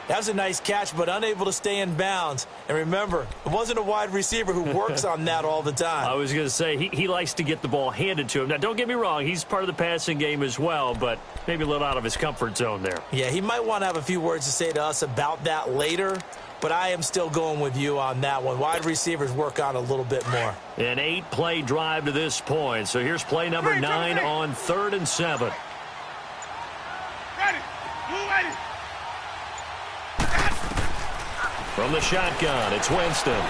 That was a nice catch, but unable to stay in bounds. And remember, it wasn't a wide receiver who works on that all the time. I was going to say, he likes to get the ball handed to him. Now, don't get me wrong, he's part of the passing game as well, but maybe a little out of his comfort zone there. Yeah, he might want to have a few words to say to us about that later, but I am still going with you on that one. Wide receivers work on a little bit more. An 8-play drive to this point. So here's play number 9 on 3rd and 7. Ready. Move ready. From the shotgun, it's Winston.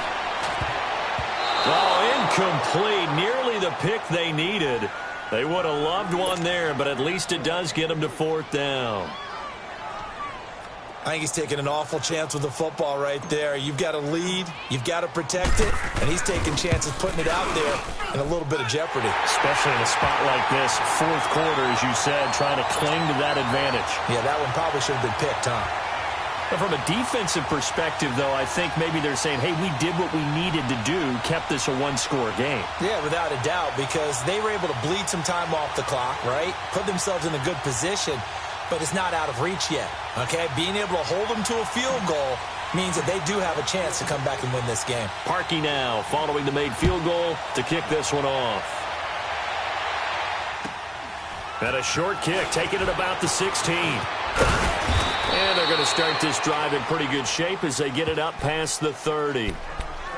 Oh, incomplete. Nearly the pick they needed. They would have loved one there, but at least it does get them to 4th down. I think he's taking an awful chance with the football right there. You've got to lead, you've got to protect it, and he's taking chances putting it out there in a little bit of jeopardy. Especially in a spot like this, 4th quarter, as you said, trying to cling to that advantage. Yeah, that one probably should have been picked, huh? But from a defensive perspective, though, I think maybe they're saying, hey, we did what we needed to do, kept this a 1-score game. Yeah, without a doubt, because they were able to bleed some time off the clock, right? Put themselves in a good position, but it's not out of reach yet, okay? Being able to hold them to a field goal means that they do have a chance to come back and win this game. Parkey now following the made field goal to kick this one off. And a short kick, taking it about the 16. And they're going to start this drive in pretty good shape as they get it up past the 30.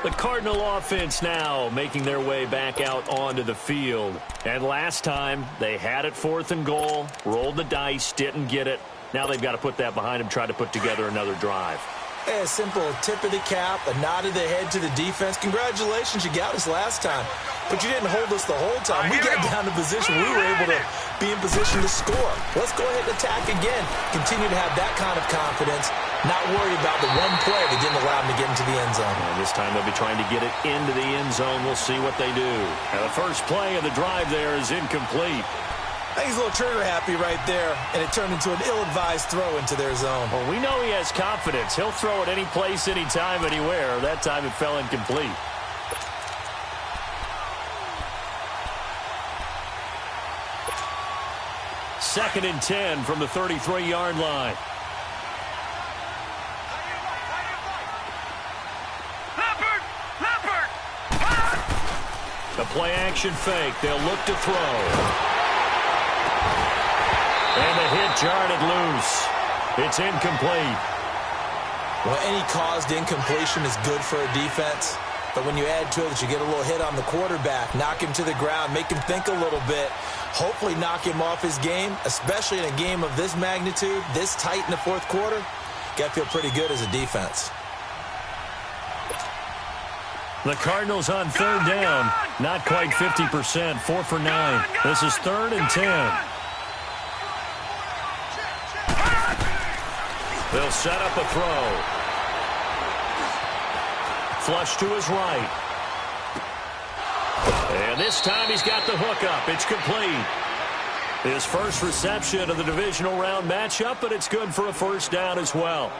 The Cardinal offense now making their way back out onto the field. And last time, they had it 4th and goal, rolled the dice, didn't get it. Now they've got to put that behind them, try to put together another drive. A simple tip of the cap, a nod of the head to the defense. Congratulations, you got us last time. But you didn't hold us the whole time. We got down to position. We were able to be in position to score. Let's go ahead and attack again. Continue to have that kind of confidence. Not worry about the one play that didn't allow them to get into the end zone. And this time they'll be trying to get it into the end zone. We'll see what they do. And the first play of the drive there is incomplete. I think he's a little trigger happy right there, and it turned into an ill-advised throw into their zone. Well, we know he has confidence. He'll throw it any place, anytime, anywhere. That time it fell incomplete. Second and 10 from the 33-yard line. The play-action fake. They'll look to throw. And the hit jarred it loose. It's incomplete. Well, any caused incompletion is good for a defense. But when you add to it that you get a little hit on the quarterback, knock him to the ground, make him think a little bit, hopefully knock him off his game, especially in a game of this magnitude, this tight in the 4th quarter, got to feel pretty good as a defense. The Cardinals on 3rd down. Not quite 50%, 4 for 9. This is 3rd and 10. They'll set up a throw. Flush to his right. And this time he's got the hook up. It's complete. His first reception of the divisional round matchup, but it's good for a first down as well.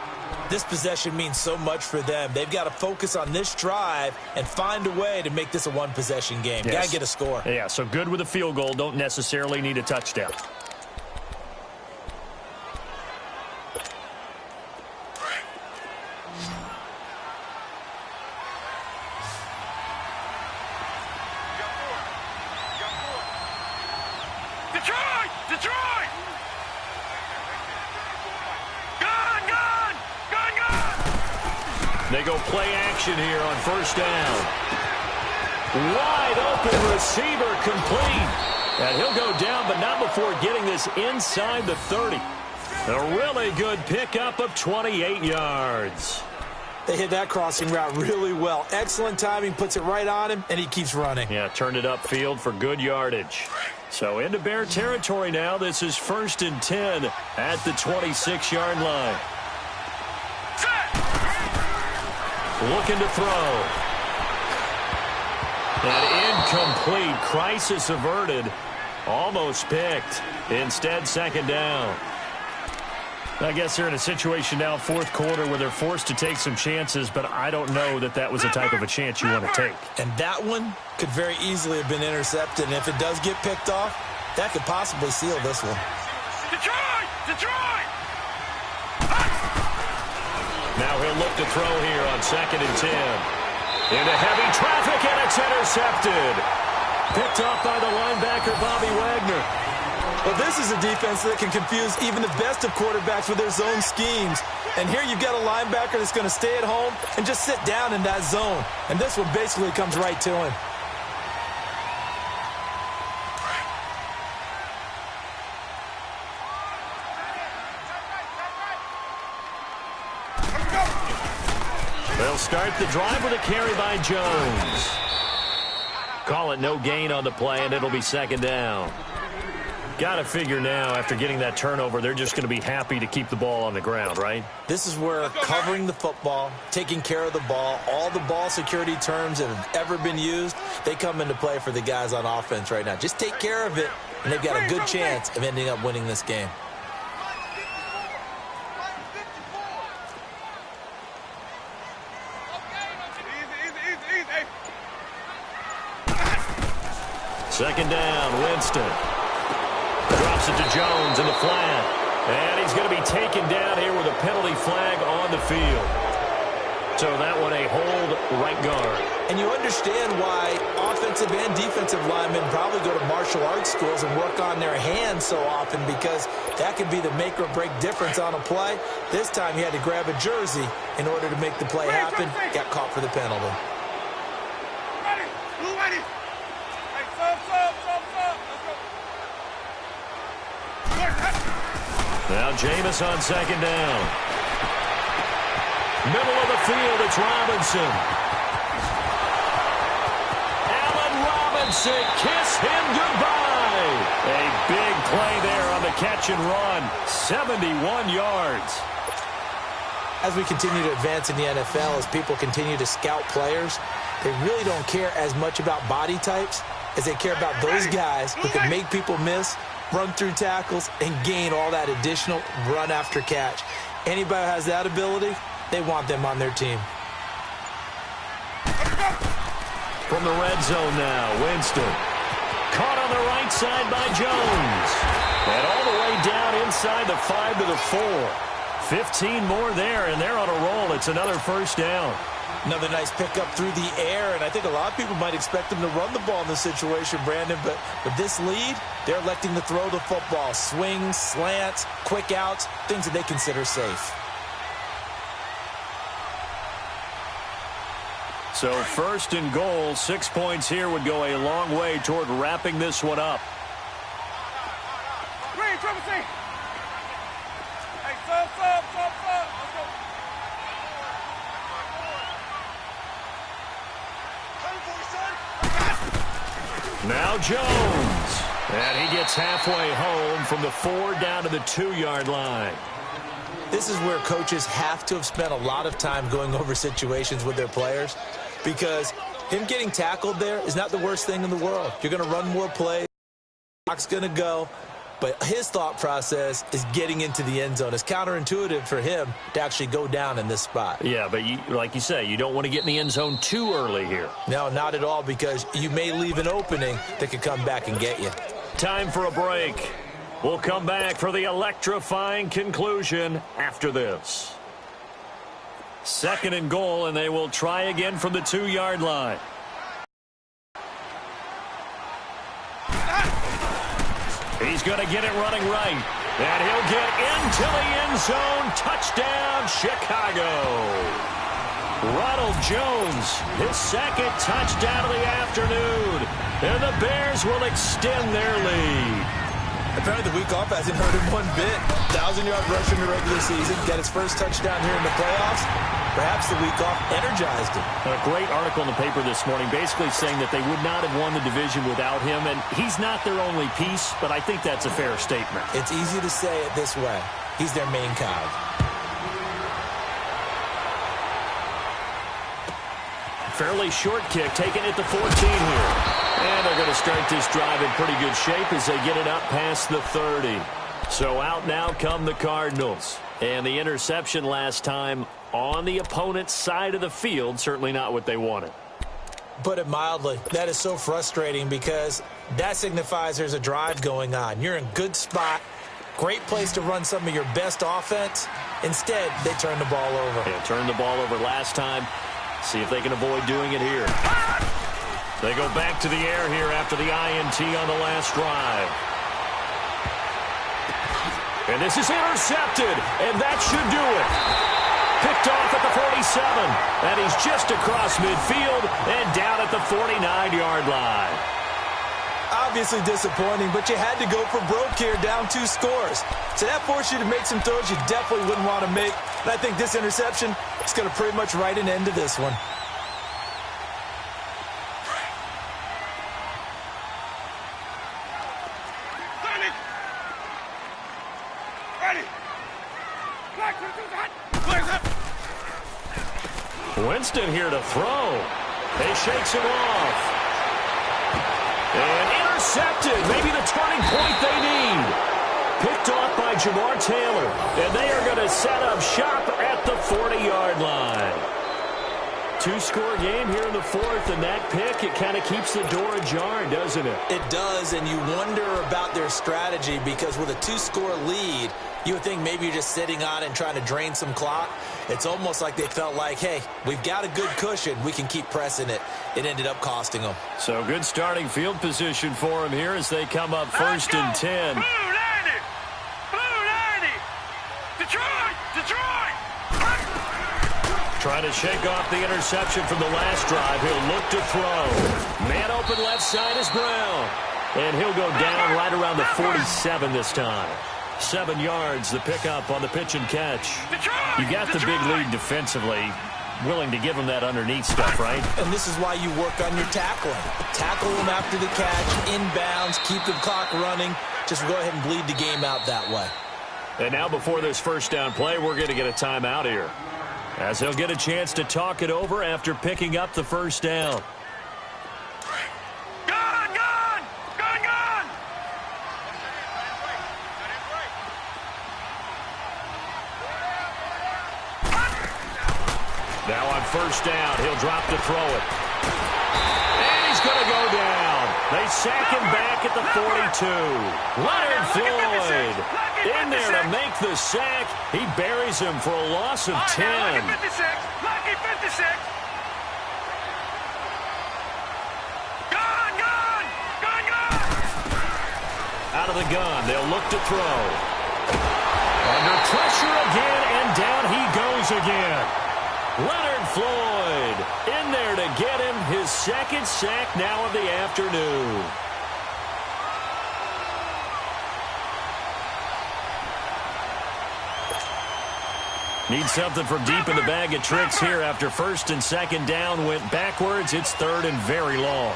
This possession means so much for them. They've got to focus on this drive and find a way to make this a one-possession game. Yes. Got to get a score. Yeah, so good with a field goal. Don't necessarily need a touchdown. Detroit! Detroit! Gun! Gun! Gun! Gun! They go play action here on first down. Wide open receiver complete. And he'll go down, but not before getting this inside the 30. A really good pickup of 28 yards. They hit that crossing route really well. Excellent timing, puts it right on him, and he keeps running. Yeah, turned it upfield for good yardage. So into Bear territory now. This is 1st and 10 at the 26-yard line. Looking to throw. An incomplete. Crisis averted. Almost picked. Instead, second down. I guess they're in a situation now, fourth quarter, where they're forced to take some chances, but I don't know that that was the type of a chance you want to take. And that one could very easily have been intercepted, and if it does get picked off, that could possibly seal this one. Detroit! Detroit! Now he'll look to throw here on 2nd and 10. Into heavy traffic, and it's intercepted. Picked off by the linebacker, Bobby Wagner. Well, this is a defense that can confuse even the best of quarterbacks with their zone schemes. And here you've got a linebacker that's going to stay at home and just sit down in that zone. And this one basically comes right to him. They'll start the drive with a carry by Jones. Call it no gain on the play, and it'll be second down. Got to figure now, after getting that turnover, they're just going to be happy to keep the ball on the ground, right? This is where covering the football, taking care of the ball, all the ball security terms that have ever been used, they come into play for the guys on offense right now. Just take care of it, and they've got a good chance of ending up winning this game. Second down, Winston. Drops it to Jones in the flat. And he's going to be taken down here with a penalty flag on the field. So that one a hold right guard. And you understand why offensive and defensive linemen probably go to martial arts schools and work on their hands so often, because that could be the make or break difference on a play. This time he had to grab a jersey in order to make the play happen. Got caught for the penalty. Now Jameis on second down. Middle of the field, it's Robinson. Allen Robinson, kiss him goodbye. A big play there on the catch and run. 71 yards. As we continue to advance in the NFL, as people continue to scout players, they really don't care as much about body types as they care about those guys who can make people miss, run through tackles, and gain all that additional run after catch. Anybody who has that ability, they want them on their team. From the red zone now, Winston. Caught on the right side by Jones. And all the way down inside the 5 to the 4. 15 more there, and they're on a roll. It's another first down. Another nice pickup through the air, and I think a lot of people might expect them to run the ball in this situation, Brandon, but with this lead, they're electing to throw the football. Swings, slants, quick outs, things that they consider safe. So 1st and goal, 6 points here would go a long way toward wrapping this one up. Now Jones. And he gets halfway home from the 4 down to the 2-yard line. This is where coaches have to have spent a lot of time going over situations with their players, because him getting tackled there is not the worst thing in the world. You're going to run more plays. The clock's going to go. but his thought process is getting into the end zone. It's counterintuitive for him to actually go down in this spot. Yeah, but like you say, you don't want to get in the end zone too early here. No, not at all, because you may leave an opening that could come back and get you. Time for a break. We'll come back for the electrifying conclusion after this. 2nd and goal, and they will try again from the 2-yard line. He's going to get it running right. And he'll get into the end zone. Touchdown, Chicago. Ronald Jones, his 2nd touchdown of the afternoon. And the Bears will extend their lead. Apparently the week off hasn't hurt him one bit. 1,000-yard rush in the regular season. Got his first touchdown here in the playoffs. Perhaps the week off energized him. A great article in the paper this morning basically saying that they would not have won the division without him. And he's not their only piece, but I think that's a fair statement. It's easy to say it this way. He's their main cog. Fairly short kick, taken at the 14 here. And they're going to start this drive in pretty good shape as they get it up past the 30. So out now come the Cardinals. And the interception last time on the opponent's side of the field, certainly not what they wanted. Put it mildly, that is so frustrating because that signifies there's a drive going on. You're in a good spot, great place to run some of your best offense. Instead, they turn the ball over. Yeah, turned the ball over last time. See if they can avoid doing it here. They go back to the air here after the INT on the last drive. And this is intercepted, and that should do it. Picked off at the 47, and he's just across midfield and down at the 49-yard line. Obviously disappointing, but you had to go for broke here, down 2 scores. So that forced you to make some throws you definitely wouldn't want to make. And I think this interception is going to pretty much write an end to this one. Winston here to throw. He shakes him off. And intercepted. Maybe the turning point they need. Picked off by Jamar Taylor. And they are going to set up shop at the 40-yard line. 2-score game here in the 4th, and that pick, it kind of keeps the door ajar, doesn't it? It does, and you wonder about their strategy because with a 2-score lead, you would think maybe you're just sitting on it and trying to drain some clock. It's almost like they felt like, hey, we've got a good cushion. We can keep pressing it. It ended up costing them. So good starting field position for them here as they come up 1st and 10. Blue 90! Blue 90! Detroit! Detroit! Trying to shake off the interception from the last drive. He'll look to throw. Man open left side is Brown. And he'll go down right around the 47 this time. 7 yards, the pickup on the pitch and catch. You got the big lead defensively. Willing to give him that underneath stuff, right? And this is why you work on your tackling. Tackle him after the catch, inbounds, keep the clock running. Just go ahead and bleed the game out that way. And now before this first down play, we're going to get a timeout here, as he'll get a chance to talk it over after picking up the first down. Gone! Gone! Gone! Gone! Now on first down, he'll drop to throw it. And he's going to go down. They sack him back at the 42. Leonard Floyd in there to make the sack. He buries him for a loss of 10. Lucky 56. Lucky 56. Gone! Gone! Gone! Gone! Out of the gun, they'll look to throw. Under pressure again, and down he goes again. Leonard Floyd in there to get him his 2nd sack now of the afternoon. Need something from deep in the bag of tricks here after 1st and 2nd down went backwards. It's 3rd and very long.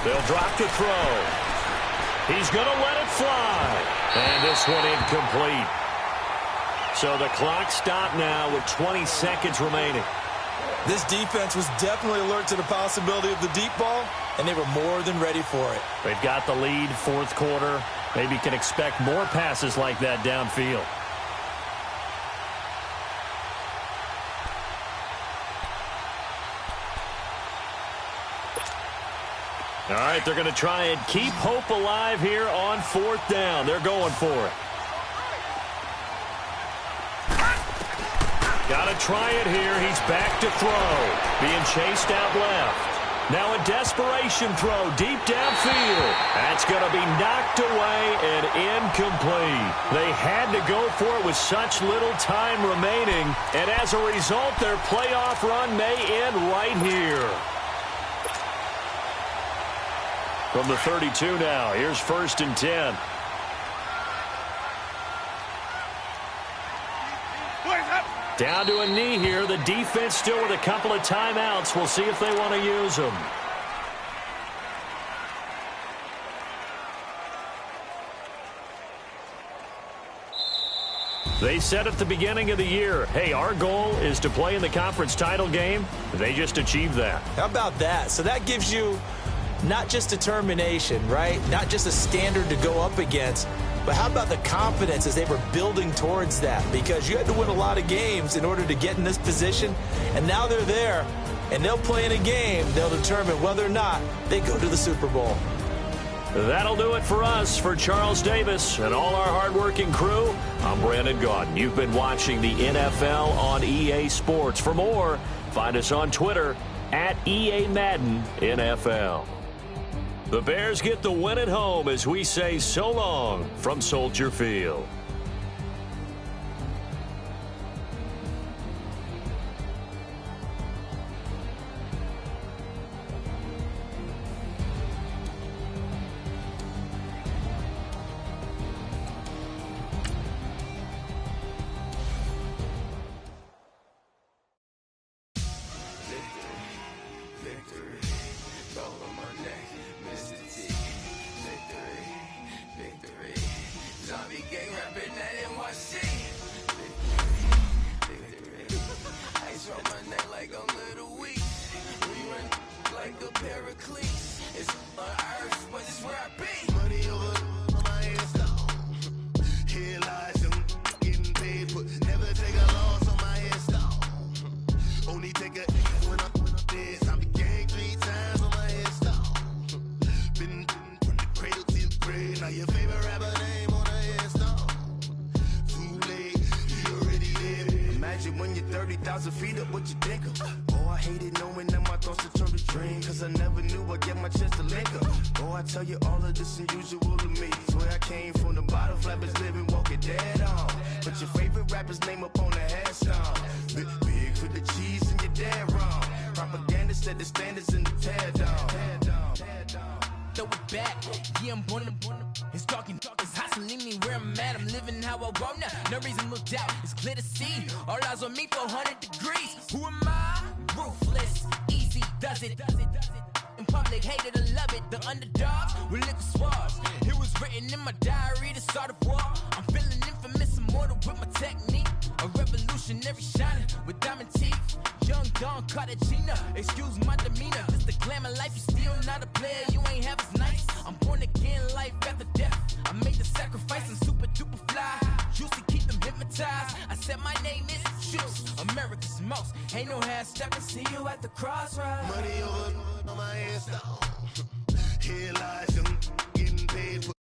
They'll drop to throw. He's going to let it fly. And this one incomplete. So the clock stopped now with 20 seconds remaining. This defense was definitely alert to the possibility of the deep ball, and they were more than ready for it. They've got the lead, fourth quarter. Maybe can expect more passes like that downfield. All right, they're going to try and keep hope alive here on fourth down. They're going for it. Got to try it here. He's back to throw. Being chased out left. Now a desperation throw deep downfield. That's going to be knocked away and incomplete. They had to go for it with such little time remaining. And as a result, their playoff run may end right here. From the 32 now, here's 1st and 10. Down to a knee here. The defense still with a couple of timeouts. We'll see if they want to use them. They said at the beginning of the year, hey, our goal is to play in the conference title game. They just achieved that. How about that? So that gives you not just determination, right? Not just a standard to go up against, but how about the confidence as they were building towards that? Because you had to win a lot of games in order to get in this position, and now they're there, and they'll play in a game. They'll determine whether or not they go to the Super Bowl. That'll do it for us. For Charles Davis and all our hardworking crew, I'm Brandon Gaudin. You've been watching the NFL on EA Sports. For more, find us on Twitter at EA Madden NFL. The Bears get the win at home as we say so long from Soldier Field. When you're 30,000 feet up, what you think of? Oh, I hated knowing that my thoughts would turn to dream, cause I never knew I'd get my chance to link up. Oh, I tell you all of this unusual to me. Swear I came from the bottom, flappers living, walking dead on. Put your favorite rapper's name up on the headstone. Big for the cheese and you're dead wrong. Propaganda set the standards in the tear down. Throw it back, yeah, I'm born it's talking, it's hustling me where I'm at. I'm living how I want now. No reason to look out, it's clear to see. All eyes on me, 400 degrees. Who am I? Ruthless, easy does it. In public, hated or love it. The underdogs with liquor swabs. It was written in my diary to start a war. I'm feeling infamous, immortal with my technique. A revolutionary shining with diamond teeth. Young Don Cartagena, excuse my demeanor. This the glamour life, you still not a player. You ain't half as nice. I'm born again, life after death. I made the sacrifice, I'm super duper fly. Juicy, keep them hypnotized. I said my name is Juice, America's most. Ain't no half stepping, see you at the crossroads. Money over on my headstone. Here lies, I'm getting paid for.